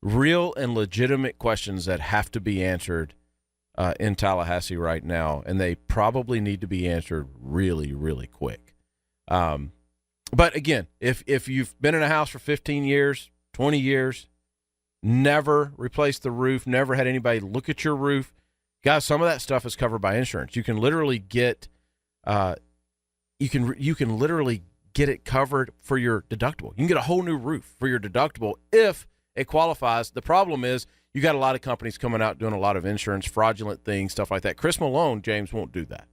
real and legitimate questions that have to be answered in Tallahassee right now, and they probably need to be answered really, really quick. But again, if you've been in a house for 15 years, 20 years, never replaced the roof, never had anybody look at your roof, guys, some of that stuff is covered by insurance. You can literally get you can literally get it covered for your deductible. You can get a whole new roof for your deductible if it qualifies. The problem is you got a lot of companies coming out doing a lot of insurance, fraudulent things, stuff like that. Chris Malone, James, won't do that.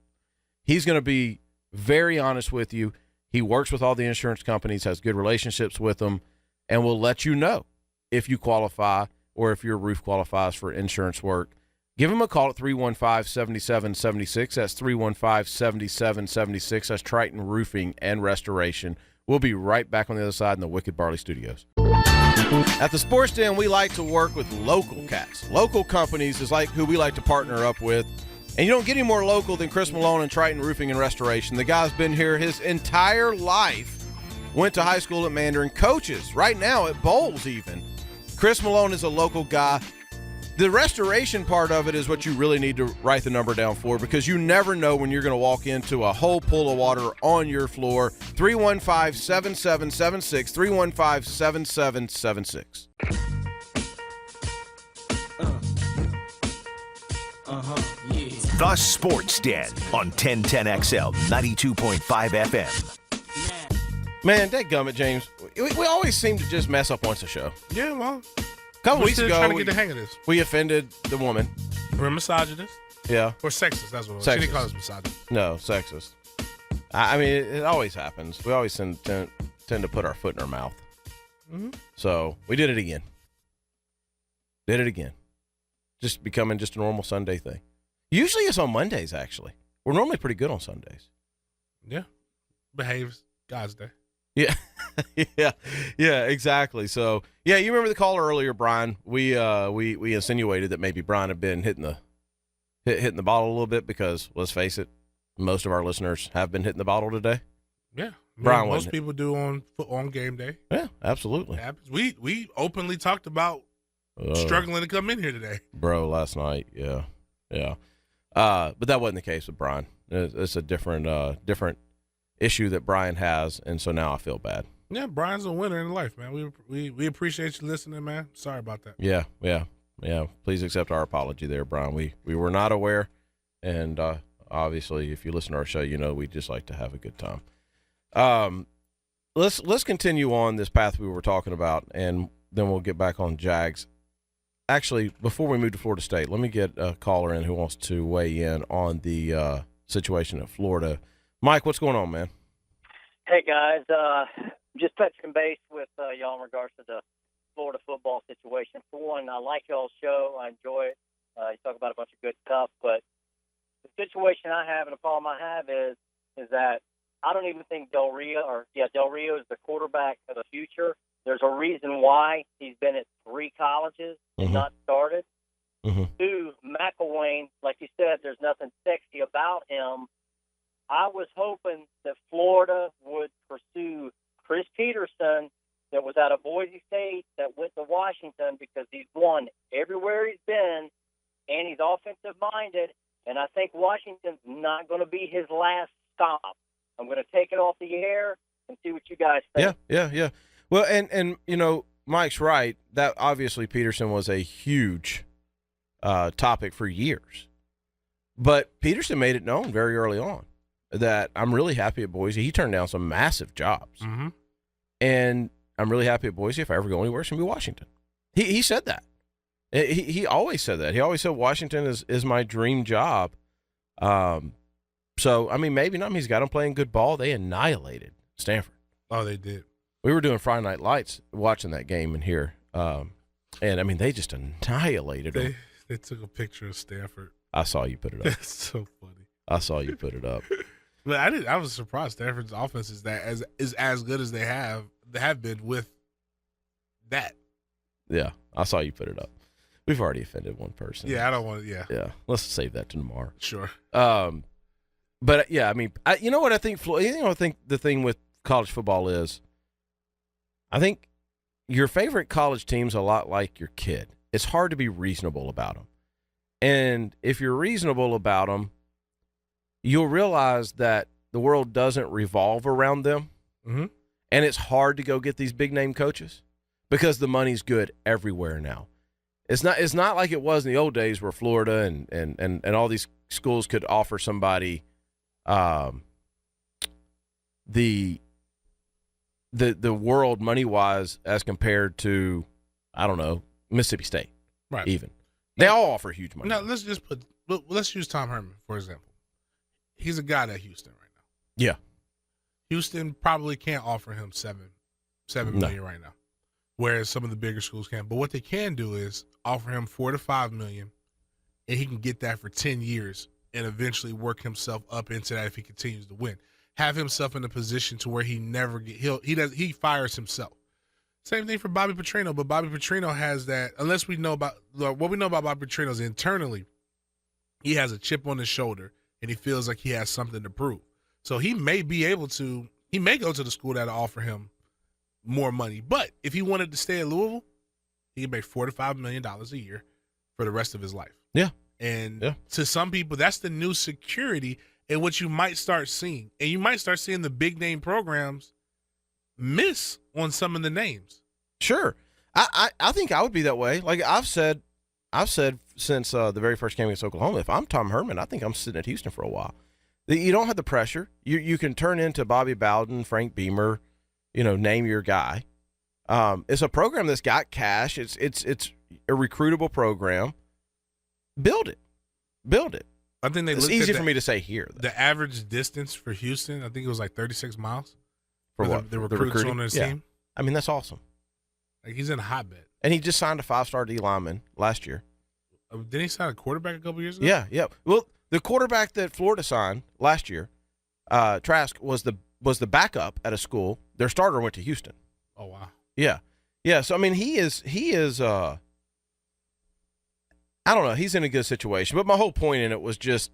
He's going to be very honest with you. He works with all the insurance companies, has good relationships with them, and will let you know if you qualify or if your roof qualifies for insurance work. Give him a call at 315-7776. That's 315-7776. That's Triton Roofing and Restoration. We'll be right back on the other side in the Wicked Barley Studios. At the Sports Den, we like to work with local cats. Local companies is like who we like to partner up with. And you don't get any more local than Chris Malone and Triton Roofing and Restoration. The guy's been here his entire life. Went to high school at Mandarin. Coaches right now at Bowles even. Chris Malone is a local guy. The restoration part of it is what you really need to write the number down for because you never know when you're going to walk into a whole pool of water on your floor. 315-7776, 315-7776. The Sports Den on 1010XL 92.5 FM. Man, dadgummit, James. We always seem to just mess up once a show. Yeah, well, A couple weeks ago, trying to get the hang of this. we offended the woman. We're misogynist Yeah. or sexist. That's what it was. Sexist. She didn't call us misogynist. No, sexist. I mean, it always happens. We always tend to put our foot in our mouth. Mm-hmm. So we did it again. Just becoming just a normal Sunday thing. Usually it's on Mondays, actually. We're normally pretty good on Sundays. Yeah. Behaves. God's day. Yeah. yeah, exactly. So, yeah, you remember the caller earlier, Brian? We insinuated that maybe Brian had been hitting the bottle a little bit because, let's face it, most of our listeners have been hitting the bottle today. Yeah. Brian most people do on game day. Yeah, absolutely. It happens. We openly talked about struggling to come in here today. Bro, last night, yeah. But that wasn't the case with Brian. It's a different issue that Brian has, and so now I feel bad. Yeah, Brian's a winner in life, man. We appreciate you listening, man. Sorry about that. Yeah. Please accept our apology there, Brian. We were not aware, and obviously, if you listen to our show, you know we just like to have a good time. Let's continue on this path we were talking about, and then we'll get back on Jags. actually, before we move to Florida State, let me get a caller in who wants to weigh in on the situation at Florida. Mike, what's going on, man? Hey, guys. Just touching base with y'all in regards to the Florida football situation. For one, I like y'all's show. I enjoy it. You talk about a bunch of good stuff. But the situation I have and the problem I have is that I don't even think Del Rio is the quarterback of the future. There's a reason why he's been at 3 colleges and not started. 2, McElwain, like you said, there's nothing sexy about him. I was hoping that Florida would pursue Chris Peterson, that was out of Boise State, that went to Washington, because he's won everywhere he's been, and he's offensive-minded, and I think Washington's not going to be his last stop. I'm going to take it off the air and see what you guys think. Yeah. Well, and you know, Mike's right. That obviously Peterson was a huge topic for years. But Peterson made it known very early on that I'm really happy at Boise. He turned down some massive jobs. And I'm really happy at Boise. If I ever go anywhere, it's going to be Washington. He said that. He always said that. He always said Washington is my dream job. So, I mean, maybe not. I mean, he's got them playing good ball. They annihilated Stanford. Oh, they did. We were doing Friday Night Lights watching that game in here. And, I mean, they just annihilated them. They took a picture of Stanford. I saw you put it up. That's so funny. I saw you put it up. But I was surprised Stanford's offense is as good as they have been with that. Yeah, I saw you put it up. We've already offended one person. Yeah, I don't want to. Yeah, let's save that to tomorrow. Sure. But yeah, I mean, you know what I think? I think the thing with college football is, I think your favorite college team's a lot like your kid. It's hard to be reasonable about them, and if you're reasonable about them, you'll realize that the world doesn't revolve around them, and it's hard to go get these big name coaches because the money's good everywhere now. It's not like it was in the old days where Florida and all these schools could offer somebody the world money wise as compared to, I don't know, Mississippi State. Right. Even they all offer huge money. Now let's use Tom Herman for example. He's a guy at Houston right now. Yeah. Houston probably can't offer him $7 million right now, whereas some of the bigger schools can. But what they can do is offer him $4 to $5 million, and he can get that for 10 years and eventually work himself up into that if he continues to win. Have himself in a position to where he fires himself. Same thing for Bobby Petrino, but Bobby Petrino has that. Unless we know about what we know about Bobby Petrino is internally, he has a chip on his shoulder and he feels like he has something to prove. So he may go to the school that'll offer him more money. But if he wanted to stay at Louisville, he could make $4 to $5 million a year for the rest of his life. Yeah. And to some people, that's the new security and what you might start seeing. And you might start seeing the big name programs miss on some of the names. Sure. I think I would be that way. Like I've said since the very first game against Oklahoma, if I'm Tom Herman, I think I'm sitting at Houston for a while. You don't have the pressure. You can turn into Bobby Bowden, Frank Beamer, name your guy. It's a program that's got cash. It's a recruitable program. Build it. I think it's easy for me to say here. The average distance for Houston, I think it was like 36 miles. For what? The recruits on their team. I mean, that's awesome. Like he's in a hotbed. And he just signed a 5-star D lineman last year. Didn't he sign a quarterback a couple years ago? Yeah. Well, the quarterback that Florida signed last year, Trask, was the backup at a school. Their starter went to Houston. Oh wow. Yeah. So I mean, he is. I don't know. He's in a good situation. But my whole point in it was just,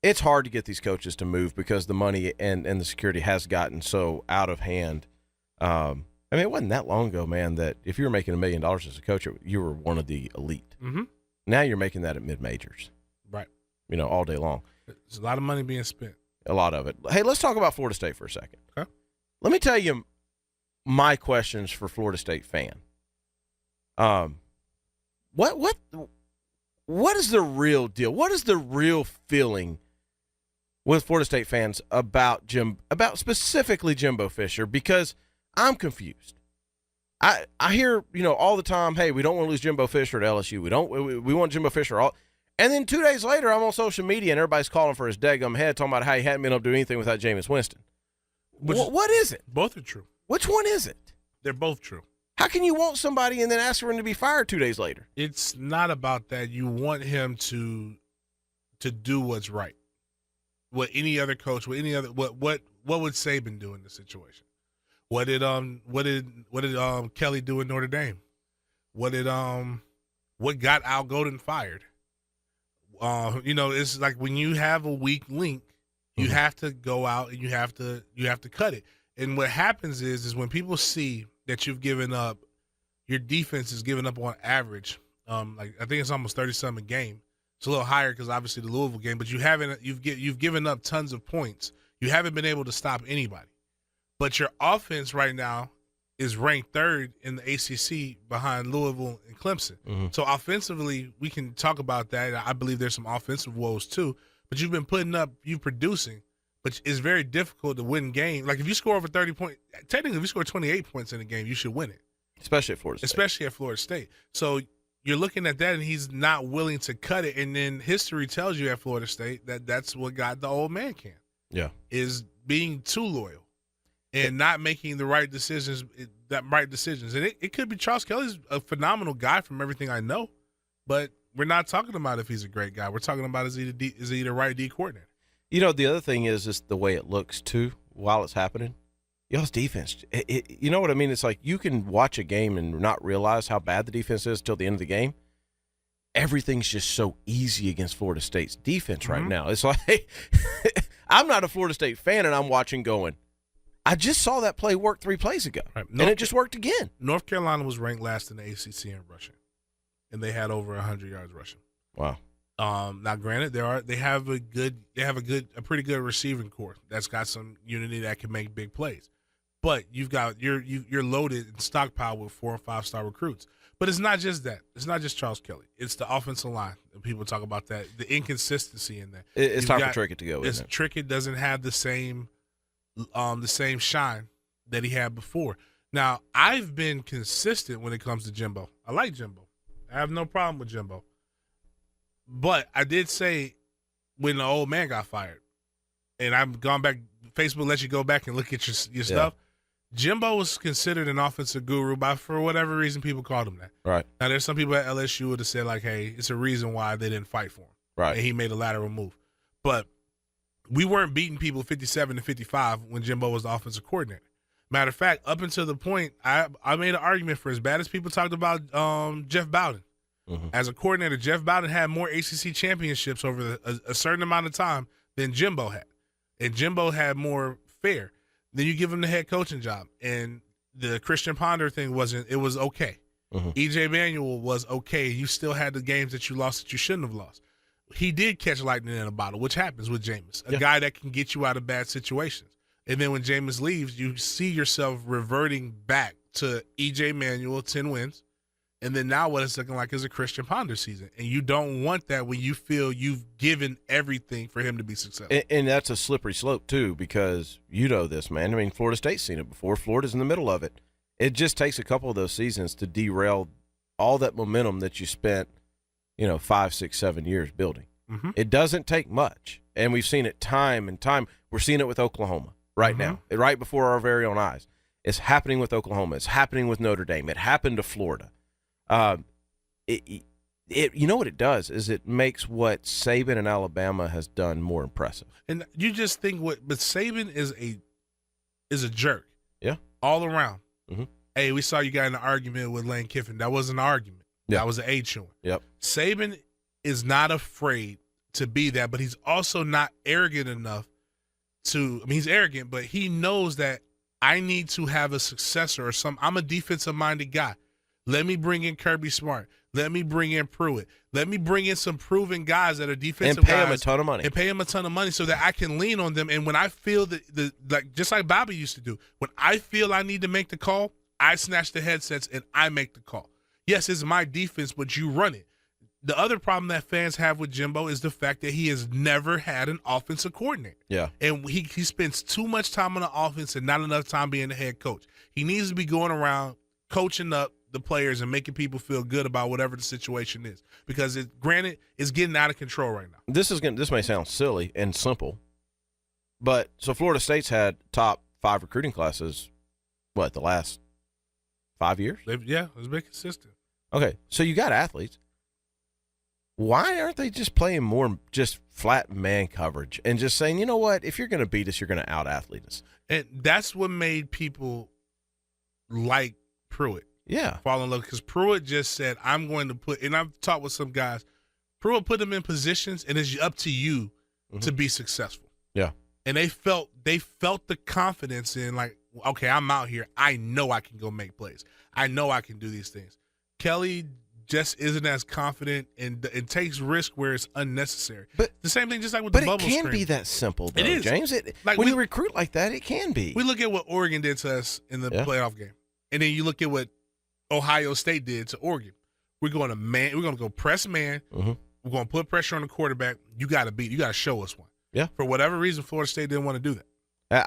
it's hard to get these coaches to move because the money and the security has gotten so out of hand. I mean, it wasn't that long ago, man, that if you were making $1 million as a coach, you were one of the elite. Mm-hmm. Now you're making that at mid-majors. Right. All day long. There's a lot of money being spent. A lot of it. Hey, let's talk about Florida State for a second. Okay. Let me tell you my questions for Florida State fan. What is the real deal? What is the real feeling with Florida State fans about specifically Jimbo Fisher? Because I'm confused. I hear, all the time, hey, we don't want to lose Jimbo Fisher at LSU. We want Jimbo Fisher all. And then 2 days later, I'm on social media and everybody's calling for his daggum head, talking about how he hadn't been able to do anything without Jameis Winston. What is it? Both are true. Which one is it? They're both true. How can you want somebody and then ask for him to be fired 2 days later? It's not about that. You want him to do what's right. What any other coach, what would Saban do in this situation? What did Kelly do in Notre Dame? What got Al Golden fired? It's like when you have a weak link, you have to go out and you have to cut it. And what happens is when people see that you've given up, your defense is giving up on average. I think it's almost 30-something a game. It's a little higher because obviously the Louisville game, but you've given up tons of points. You haven't been able to stop anybody. But your offense right now is ranked third in the ACC behind Louisville and Clemson. Mm-hmm. So offensively, we can talk about that. I believe there's some offensive woes too. But you've been producing, but it's very difficult to win games. Like if you score over 30 points, technically if you score 28 points in a game, you should win it. Especially at Florida State. So you're looking at that, and he's not willing to cut it. And then history tells you at Florida State that's what got the old man can. Yeah, is being too loyal and not making the right decisions. And it could be Charles Kelly's a phenomenal guy from everything I know, but we're not talking about if he's a great guy. We're talking about is he the right D coordinator. The other thing is just the way it looks too while it's happening. Y'all's defense, you know what I mean? It's like you can watch a game and not realize how bad the defense is till the end of the game. Everything's just so easy against Florida State's defense right now. It's like I'm not a Florida State fan, and I'm watching going, I just saw that play work 3 plays ago, and it just worked again. Pretty Carolina was ranked last in the ACC in rushing, and they had over 100 yards rushing. Wow. Now, granted, they have a pretty good receiving core that's got some unity that can make big plays. But you're loaded and stockpiled with 4 and 5 star recruits. But it's not just that. It's not just Charles Kelly. It's the offensive line. People talk about that, the inconsistency in that. It's time for Trickett to go. Trickett doesn't have the same shine that he had before. Now, I've been consistent when it comes to Jimbo. I like Jimbo. I have no problem with Jimbo. But I did say when the old man got fired, and I've gone back, Facebook lets you go back and look at your stuff. Jimbo was considered an offensive guru for whatever reason people called him that. Right. Now, there's some people at LSU who would have said, like, hey, it's a reason why they didn't fight for him. Right. And he made a lateral move. But we weren't beating people 57-55 when Jimbo was the offensive coordinator. Matter of fact, up until the point, I made an argument for as bad as people talked about Jeff Bowden. Mm-hmm. As a coordinator, Jeff Bowden had more ACC championships over a certain amount of time than Jimbo had. And Jimbo had more fair. Then you give him the head coaching job. And the Christian Ponder thing was okay. Mm-hmm. EJ Manuel was okay. You still had the games that you lost that you shouldn't have lost. He did catch lightning in a bottle, which happens with Jameis, a guy that can get you out of bad situations. And then when Jameis leaves, you see yourself reverting back to EJ Manuel, 10 wins. And then now what it's looking like is a Christian Ponder season. And you don't want that when you feel you've given everything for him to be successful. And that's a slippery slope, too, because you know this, man. I mean, Florida State's seen it before. Florida's in the middle of it. It just takes a couple of those seasons to derail all that momentum that you spent, 5, 6, 7 years building. Mm-hmm. It doesn't take much. And we've seen it time and time. We're seeing it with Oklahoma right now, right before our very own eyes. It's happening with Oklahoma. It's happening with Notre Dame. It happened to Florida. You know what it does is it makes what Saban and Alabama has done more impressive. And you just think but Saban is a jerk. Yeah. All around. Mm-hmm. Hey, we saw you got in an argument with Lane Kiffin. That wasn't an argument. Yeah. That was an A chewing. Yep. Saban is not afraid to be that, but he's also not arrogant enough he's arrogant, but he knows that I need to have a successor or I'm a defensive minded guy. Let me bring in Kirby Smart. Let me bring in Pruitt. Let me bring in some proven guys that are defensive guys. And pay them a ton of money. And pay them a ton of money so that I can lean on them. And when I feel like just like Bobby used to do, when I feel I need to make the call, I snatch the headsets and I make the call. Yes, it's my defense, but you run it. The other problem that fans have with Jimbo is the fact that he has never had an offensive coordinator. Yeah. And he spends too much time on the offense and not enough time being the head coach. He needs to be going around coaching up the players and making people feel good about whatever the situation is. Because granted, it's getting out of control right now. This may sound silly and simple, but so Florida State's had top 5 recruiting classes, the last 5 years? It's been consistent. Okay, so you got athletes. Why aren't they just playing more just flat man coverage and just saying, you know what, if you're going to beat us, you're going to out-athlete us? And that's what made people like Pruitt. Yeah. Fall in love, because Pruitt just said, I'm going to put, and I've talked with some guys, Pruitt put them in positions, and it's up to you to be successful. Yeah. And they felt the confidence in, like, okay, I'm out here. I know I can go make plays. I know I can do these things. Kelly just isn't as confident, and it takes risk where it's unnecessary. But the same thing, just like with the bubble screen. But it can be that simple, though, it is. James. When you recruit like that, it can be. We look at what Oregon did to us in the playoff game, and then you look at what Ohio State did to Oregon. We're going to go press man. Mm-hmm. We're going to put pressure on the quarterback. You got to show us one. Yeah. For whatever reason, Florida State didn't want to do that.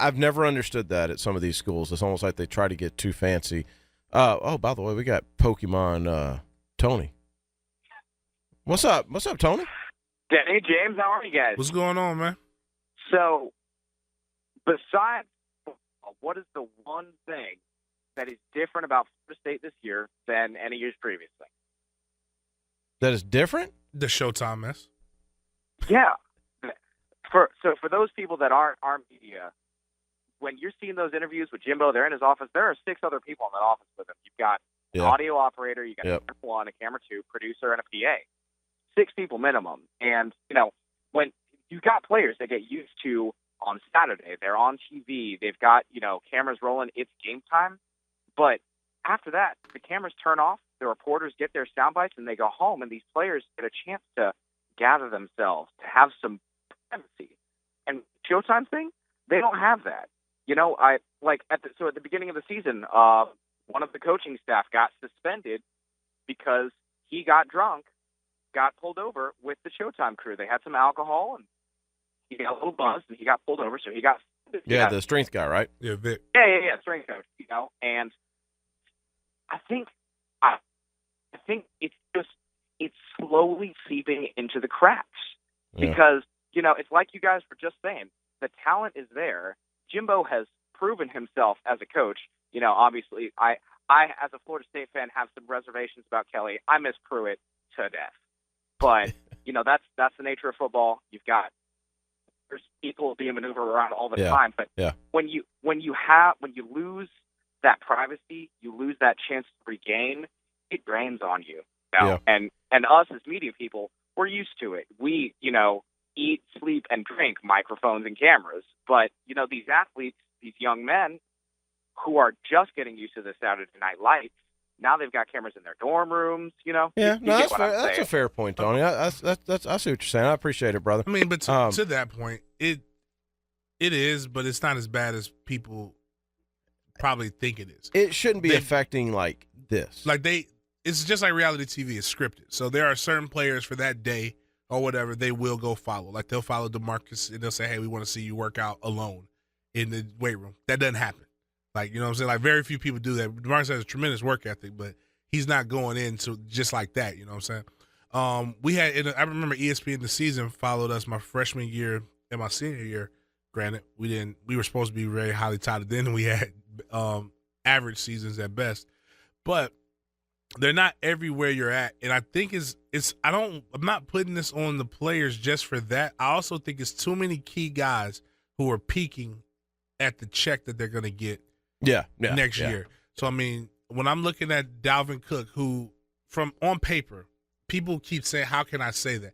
I've never understood that at some of these schools. It's almost like they try to get too fancy. By the way, we got Pokemon Tony. What's up? What's up, Tony? Hey, James. How are you guys? What's going on, man? So, besides football, what is the one thing that is different about Florida State this year than any years previously? That is different? The Showtime mess. Yeah. For those people that aren't media, when you're seeing those interviews with Jimbo, they're in his office. There are 6 other people in that office with him. You've got an audio operator, you got a camera 1, a camera 2, producer, and a PA. 6 people minimum. And, when you've got players that get used to on Saturday, they're on TV, they've got, cameras rolling, it's game time. But after that, the cameras turn off, the reporters get their sound bites, and they go home, and these players get a chance to gather themselves, to have some privacy. And Showtime thing, they don't have that. At the beginning of the season, one of the coaching staff got suspended because he got drunk, got pulled over with the Showtime crew. They had some alcohol, and he got a little buzzed, and he got pulled over, so he got the strength guy, right? Yeah, Vic. Yeah, strength coach, and I think it's slowly seeping into the cracks because, it's like you guys were just saying, the talent is there. Jimbo has proven himself as a coach. Obviously, I as a Florida State fan have some reservations about Kelly. I miss Pruitt to death, but that's the nature of football. There's people being maneuvered around all the time, but when you lose that privacy, you lose that chance to regain. It drains on you. And us as media people, we're used to it. We eat, sleep, and drink microphones and cameras. But these athletes, these young men who are just getting used to the Saturday night lights, now they've got cameras in their dorm rooms. That's fair. That's a fair point, Tony. I see what you're saying. I appreciate it, brother. I mean, but to that point, it is, but it's not as bad as people probably think it is. It shouldn't be affecting like this. It's just like reality TV. It's scripted. So there are certain players for that day or whatever they will go follow. Like they'll follow DeMarcus and they'll say, hey, we want to see you work out alone in the weight room. That doesn't happen. Like, you know what I'm saying? Like very few people do that. DeMarcus has a tremendous work ethic, but he's not going into just like that. You know what I'm saying? I remember ESPN the season followed us my freshman year and my senior year. Granted, we were supposed to be very highly touted then, and we had average seasons at best. But they're not everywhere you're at. And I think I'm not putting this on the players just for that. I also think it's too many key guys who are peaking at the check that they're going to get next year. So, I mean, when I'm looking at Dalvin Cook, who on paper, people keep saying, how can I say that?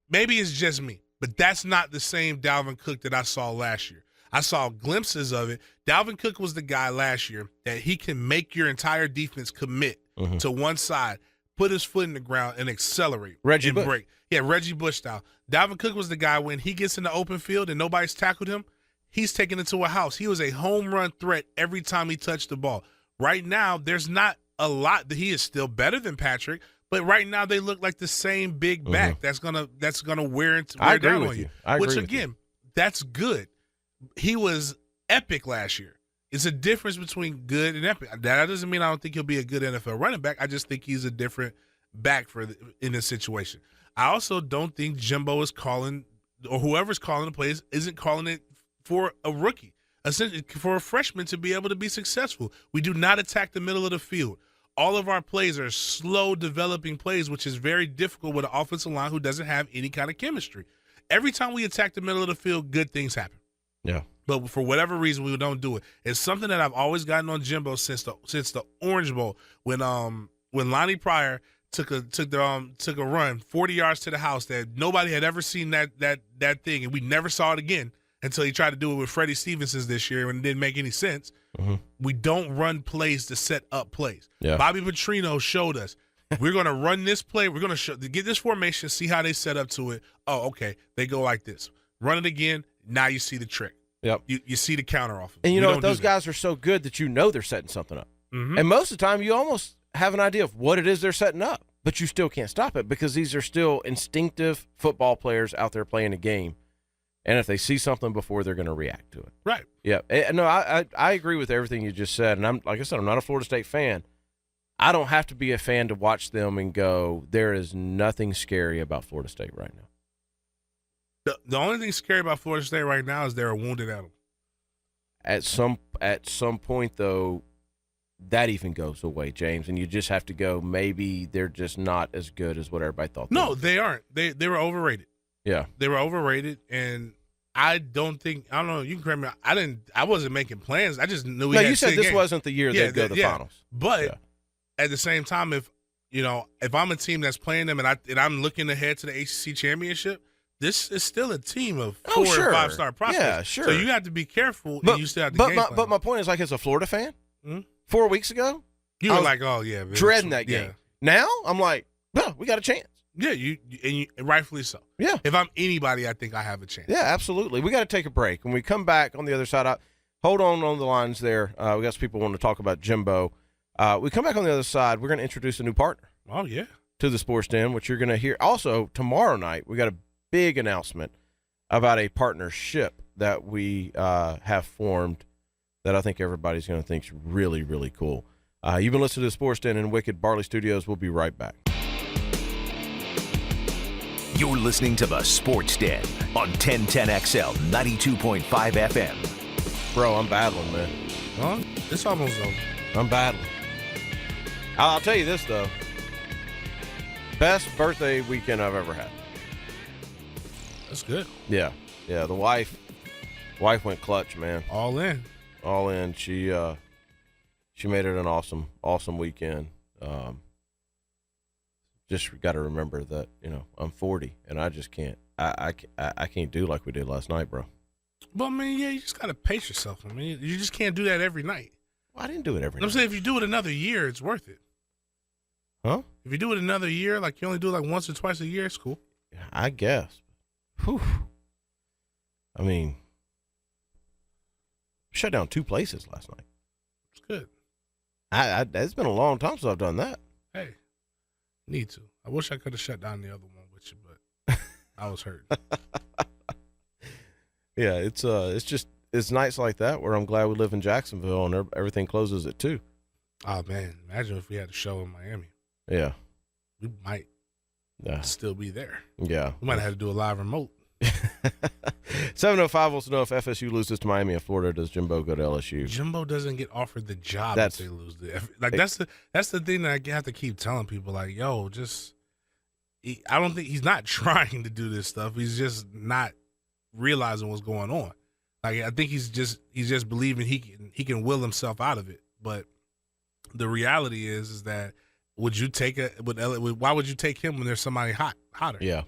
Maybe it's just me, but that's not the same Dalvin Cook that I saw last year. I saw glimpses of it. Dalvin Cook was the guy last year that he can make your entire defense commit to one side, put his foot in the ground, and accelerate. Reggie and Bush. break. Yeah, Reggie Bush style. Dalvin Cook was the guy when he gets in the open field and nobody's tackled him, he's taken it to a house. He was a home run threat every time he touched the ball. Right now, there's not a lot. He is still better than Patrick, but right now they look like the same big back that's gonna wear down on you. Which again, that's good. He was epic last year. It's a difference between good and epic. That doesn't mean I don't think he'll be a good NFL running back. I just think he's a different back in this situation. I also don't think Jimbo is calling, or whoever's calling the plays isn't calling it for a rookie, essentially for a freshman to be able to be successful. We do not attack the middle of the field. All of our plays are slow developing plays, which is very difficult with an offensive line who doesn't have any kind of chemistry. Every time we attack the middle of the field, good things happen. Yeah. But for whatever reason, we don't do it. It's something that I've always gotten on Jimbo since the Orange Bowl when Lonnie Pryor took a run 40 yards to the house that nobody had ever seen that thing, and we never saw it again until he tried to do it with Freddie Stevenson this year, and it didn't make any sense. Mm-hmm. We don't run plays to set up plays. Yeah. Bobby Petrino showed us. We're going to run this play. We're going to get this formation, see how they set up to it. Oh, okay. They go like this. Run it again. Now you see the trick. Yep. You see the counter off. And those guys are so good that they're setting something up. Mm-hmm. And most of the time, you almost have an idea of what it is they're setting up, but you still can't stop it because these are still instinctive football players out there playing a game. And if they see something before, they're going to react to it. Right. Yeah. No, I agree with everything you just said. And like I said, I'm not a Florida State fan. I don't have to be a fan to watch them and go, there is nothing scary about Florida State right now. The only thing scary about Florida State right now is they're a wounded animal. At some point, though, that even goes away, James, and you just have to go, maybe they're just not as good as what everybody thought. No, they aren't. They were overrated. Yeah. They were overrated, and I don't know, you can correct me. I wasn't making plans. I just knew you said this wasn't the year they'd go to the finals. But at the same time, if I'm a team that's playing them and I'm looking ahead to the ACC championship, this is still a team of 4 or 5 star prospects. Yeah, sure. So you have to be careful, and you still have to game plan. But my point is, like, as a Florida fan, 4 weeks ago, you were like, oh, yeah. Man, dreading that game. Now, I'm like, no, we got a chance. Yeah, and rightfully so. Yeah. If I'm anybody, I think I have a chance. Yeah, absolutely. We got to take a break. When we come back on the other side, hold on the lines there. We got some people wanting to talk about Jimbo. We come back on the other side, we're going to introduce a new partner. Oh, yeah. To the Sports Den, which you're going to hear. Also, tomorrow night, we got a big announcement about a partnership that we have formed that I think everybody's going to think is really, really cool. You've been listening to the Sports Den in Wicked Barley Studios. We'll be right back. You're listening to the Sports Den on 1010XL 92.5 FM. Bro, I'm battling, man. Huh? It's almost over. I'm battling. I'll tell you this, though. Best birthday weekend I've ever had. That's good. Yeah. Yeah, the wife went clutch, man. All in. She made it an awesome weekend. Just got to remember that, I'm 40 and I just can't I can't do like we did last night, bro. Well, I mean, yeah, you just got to pace yourself. I mean, you just can't do that every night. Well, I didn't do it every night. I'm saying if you do it another year, it's worth it. Huh? If you do it another year, like you only do it like once or twice a year, it's cool. I guess. Whew. I mean, shut down 2 places last night. It's good. It's been a long time since I've done that. Hey, need to. I wish I could have shut down the other one with you, but I was hurt. Yeah, it's nights like that where I'm glad we live in Jacksonville and everything closes at 2. Oh man, imagine if we had a show in Miami. Yeah, we might still be there. Yeah, we might have had to do a live remote. 705 wants to know if FSU loses to Miami and Florida, does Jimbo go to LSU? Jimbo doesn't get offered the job if they lose. That's the thing that I have to keep telling people. Like, yo, I don't think he's not trying to do this stuff. He's just not realizing what's going on. Like, I think he's just believing he can will himself out of it. But the reality is that would you take why would you take him when there's somebody hotter? Yeah.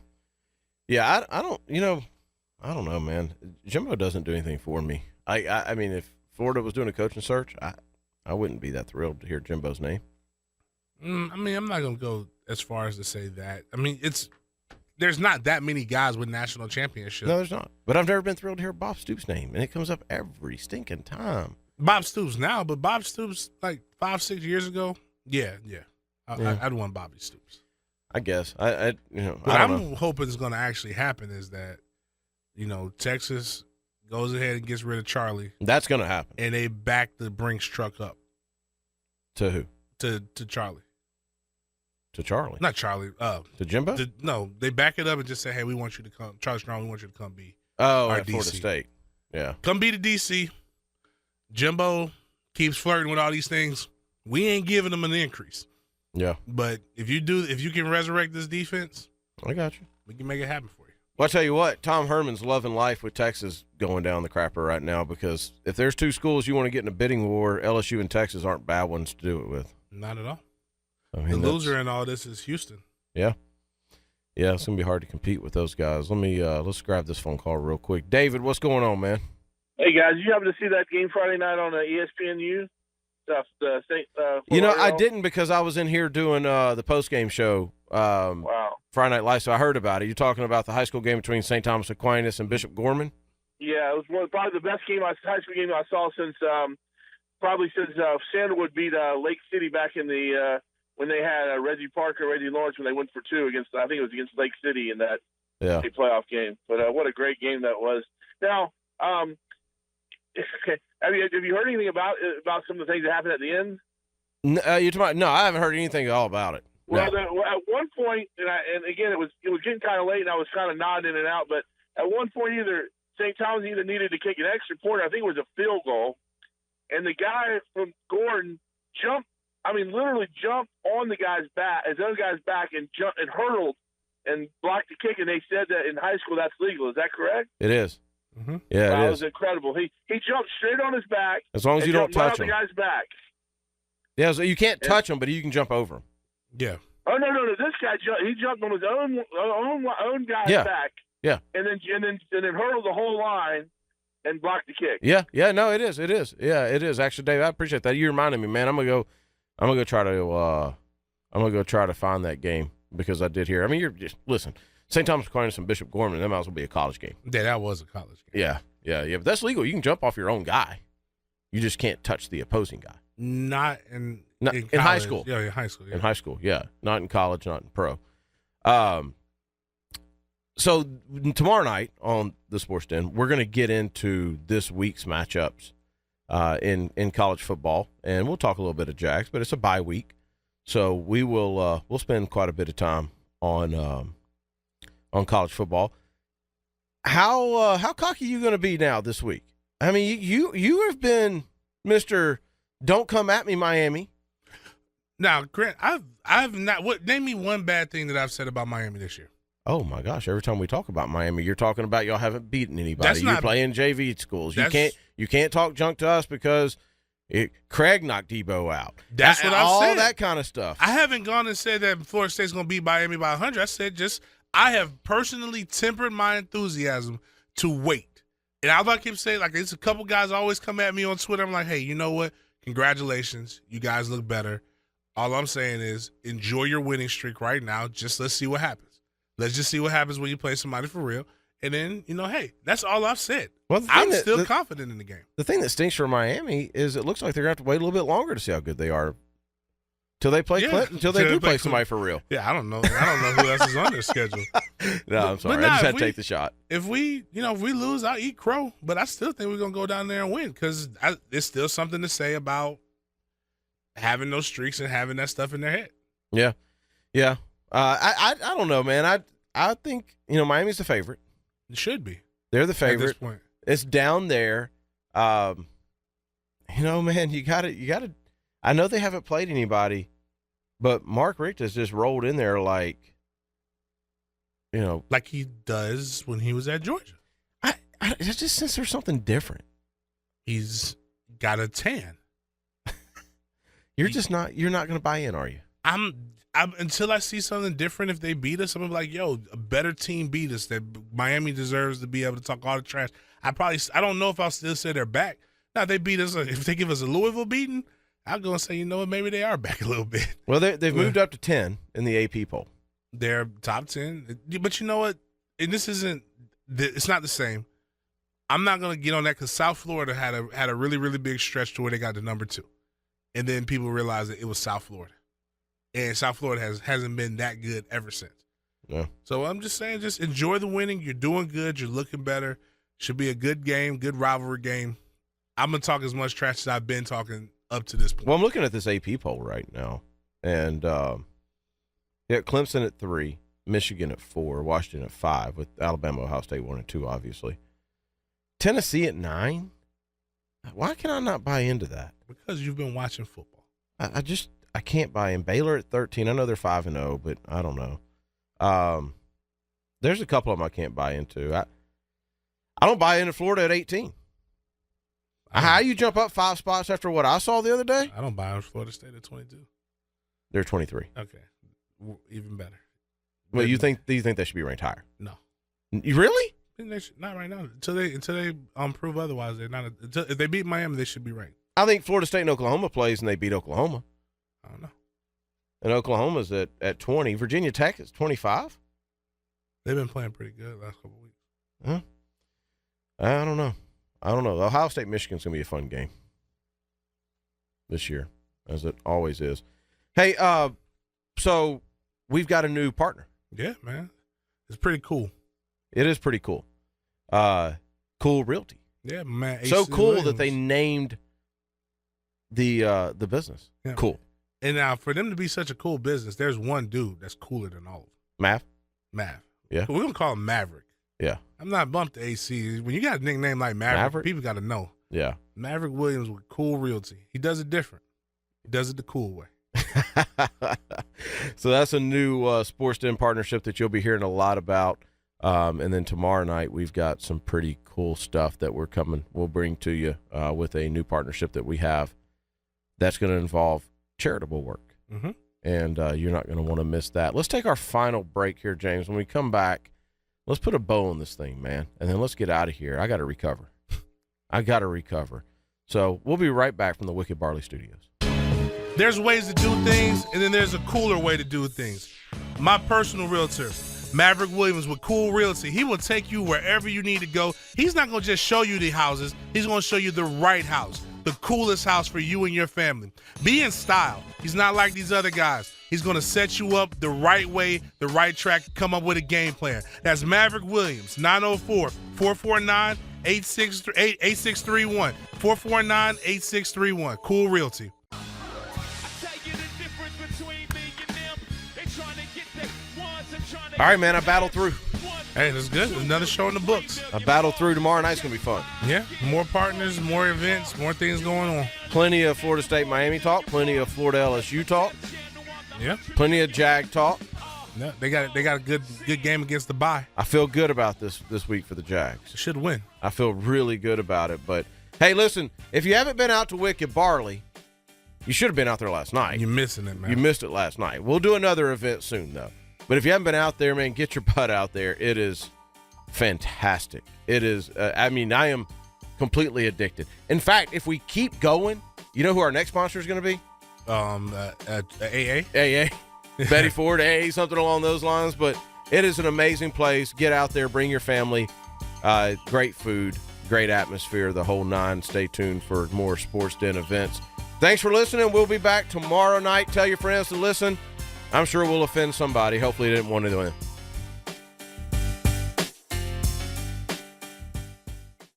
I don't know, man. Jimbo doesn't do anything for me. I mean, if Florida was doing a coaching search, I wouldn't be that thrilled to hear Jimbo's name. I mean, I'm not gonna go as far as to say that. I mean, there's not that many guys with national championships. No, there's not. But I've never been thrilled to hear Bob Stoops' name, and it comes up every stinking time. Bob Stoops now, but Bob Stoops like 5-6 years ago, yeah. I'd want Bobby Stoops. I guess. What I'm hoping is going to actually happen is that, Texas goes ahead and gets rid of Charlie. That's going to happen. And they back the Brinks truck up. To who? To Charlie. To Charlie? Not Charlie. To Jimbo? No, they back it up and just say, hey, we want you to come. Charlie Strong, we want you to come be our DC. Florida State. Yeah. Come be the DC. Jimbo keeps flirting with all these things. We ain't giving them an increase. Yeah. But if you can resurrect this defense, I got you. We can make it happen for you. Well, I tell you what, Tom Herman's loving life with Texas going down the crapper right now, because if there's two schools you want to get in a bidding war, LSU and Texas aren't bad ones to do it with. Not at all. I mean, the loser in all this is Houston. Yeah. Yeah, it's going to be hard to compete with those guys. Let's grab this phone call real quick. David, what's going on, man? Hey, guys, you happen to see that game Friday night on ESPNU? I didn't, because I was in here doing the post-game show Friday Night Live, so I heard about it. You're talking about the high school game between St. Thomas Aquinas and Bishop Gorman? Yeah, it was probably the best high school game I saw since Sandalwood beat Lake City back in the when they had Reggie Parker, Reggie Lawrence, when they went for two against, I think it was against Lake City in that state playoff game. But what a great game that was. Now, have you heard anything about some of the things that happened at the end? You're talking about, no, I haven't heard anything at all about it. Well, at one point, and again, it was getting kind of late, and I was kind of nodding in and out. But at one point, St. Thomas needed to kick an extra point. I think it was a field goal, and the guy from Gordon literally jumped on the guy's back, his other guy's back, and jumped and hurdled and blocked the kick. And they said that in high school that's legal. Is that correct? It is. Mm-hmm. Yeah, wow, it is. It was incredible. He jumped straight on his back. As long as you don't touch him. The guy's back. Yeah, so you can't touch him, but you can jump over him. Yeah. Oh no! This guy jumped on his own guy's back. Yeah. And then hurdled the whole line and blocked the kick. Yeah. No, it is. Yeah, it is. Actually, Dave, I appreciate that. You reminded me, man. I'm gonna go try to find that game, because I did hear. I mean, you're just listen. St. Thomas Aquinas and Bishop Gorman, that might as well be a college game. Yeah, that was a college game. Yeah. But that's legal. You can jump off your own guy. You just can't touch the opposing guy. Not in high school. Yeah, in high school. Yeah. In high school, yeah. Not in college, not in pro. So tomorrow night on the Sports Den, we're going to get into this week's matchups in college football, and we'll talk a little bit of Jags, but it's a bye week, so we'll spend quite a bit of time on college football. How cocky are you going to be now this week? I mean, you have been Mr. Don't come at me, Miami. Now, Grant, I've not. Name me one bad thing that I've said about Miami this year. Oh my gosh! Every time we talk about Miami, you're talking about y'all haven't beaten anybody. You're playing JV schools. You can't talk junk to us because Craig knocked Debo out. That's what I said. All that kind of stuff. I haven't gone and said that Florida State's going to beat Miami by 100. I said I have personally tempered my enthusiasm to wait. And all I keep saying, like, it's a couple guys always come at me on Twitter. I'm like, hey, you know what? Congratulations. You guys look better. All I'm saying is enjoy your winning streak right now. Let's see what happens. Let's just see what happens when you play somebody for real. And then, hey, that's all I've said. Well, I'm still confident in the game. The thing that stinks for Miami is it looks like they're going to have to wait a little bit longer to see how good they are till they play Clinton, until they do play somebody for real. Yeah, I don't know who else is on their schedule. No, I'm sorry. I just had to take the shot. If we lose, I'll eat crow. But I still think we're going to go down there and win, because there's still something to say about having those streaks and having that stuff in their head. Yeah. Yeah. I don't know, man. I think, Miami's the favorite. It should be. They're the favorite. At this point. It's down there. Man, you got to I know they haven't played anybody, but Mark Richt has just rolled in there like he does when he was at Georgia. I just sense there's something different. He's got a tan. You're not going to buy in, are you? I'm until I see something different. If they beat us, I'm like, yo, a better team beat us. That Miami deserves to be able to talk all the trash. I don't know if I'll still say they're back. Now, if they beat us, if they give us a Louisville beating, I'll go and say, you know what, maybe they are back a little bit. Well, they've moved up to 10 in the AP poll. They're top 10. But you know what? And it's not the same. I'm not going to get on that, because South Florida had a really, really big stretch to where they got to number 2. And then people realized that it was South Florida. And South Florida hasn't been that good ever since. Yeah. So I'm just saying, just enjoy the winning. You're doing good. You're looking better. Should be a good game, good rivalry game. I'm going to talk as much trash as I've been talking up to this point. Well, I'm looking at this AP poll right now, and Clemson at 3, Michigan at 4, Washington at 5, with Alabama, Ohio State 1 and 2, obviously. Tennessee at 9. Why can I not buy into that? Because you've been watching football. I can't buy in. Baylor at 13. I know they're 5-0, but I don't know. There's a couple of them I can't buy into. I don't buy into Florida at 18. How you jump up 5 spots after what I saw the other day? I don't buy into Florida State at 22. They're 23. Okay, even better. Well, do you think they should be ranked higher? No. You really? Not right now. Until they prove otherwise, they're not. If they beat Miami, they should be ranked. I think Florida State and Oklahoma plays and they beat Oklahoma. I don't know. And Oklahoma's at 20. Virginia Tech is 25. They've been playing pretty good the last couple of weeks. Huh? I don't know. Ohio State Michigan's gonna be a fun game this year, as it always is. Hey, so we've got a new partner. Yeah, man, it's pretty cool. It is pretty cool. Cool Realty. Yeah, man. So cool that they named the business. Yeah. Cool. And now for them to be such a cool business, there's one dude that's cooler than all of them. Mav. Yeah. We're gonna call him Maverick. Yeah. I'm not bumped to AC. When you got a nickname like Maverick? People got to know. Yeah. Maverick Williams with Cool Realty. He does it different. He does it the cool way. So that's a new Sports Den partnership that you'll be hearing a lot about. And then tomorrow night we've got some pretty cool stuff that we'll bring to you with a new partnership that we have that's going to involve charitable work. Mm-hmm. And you're not going to want to miss that. Let's take our final break here, James. When we come back, let's put a bow on this thing, man, and then let's get out of here. I got to recover. So we'll be right back from the Wicked Barley Studios. There's ways to do things, and then there's a cooler way to do things. My personal realtor, Maverick Williams with Cool Realty, he will take you wherever you need to go. He's not going to just show you the houses. He's going to show you the right house, the coolest house for you and your family. Be in style. He's not like these other guys. He's going to set you up the right way, the right track, come up with a game plan. That's Maverick Williams, 904-449-8631. 449-8631. Cool Realty. All right, man, I battled through. Hey, that's good. Another show in the books. I battled through. Tomorrow night's going to be fun. Yeah, more partners, more events, more things going on. Plenty of Florida State Miami talk, plenty of Florida LSU talk. Yeah. Plenty of Jag talk. No, they got a good game against the bye. I feel good about this week for the Jags. Should win. I feel really good about it. But, hey, listen, if you haven't been out to Wicked Barley, you should have been out there last night. You're missing it, man. You missed it last night. We'll do another event soon, though. But if you haven't been out there, man, get your butt out there. It is fantastic. It is, I am completely addicted. In fact, if we keep going, you know who our next sponsor is going to be? AA. Betty Ford, AA, something along those lines. But it is an amazing place. Get out there, bring your family. Great food, great atmosphere, the whole nine. Stay tuned for more Sports Den events. Thanks for listening. We'll be back tomorrow night. Tell your friends to listen. I'm sure we'll offend somebody. Hopefully, they didn't want to do it.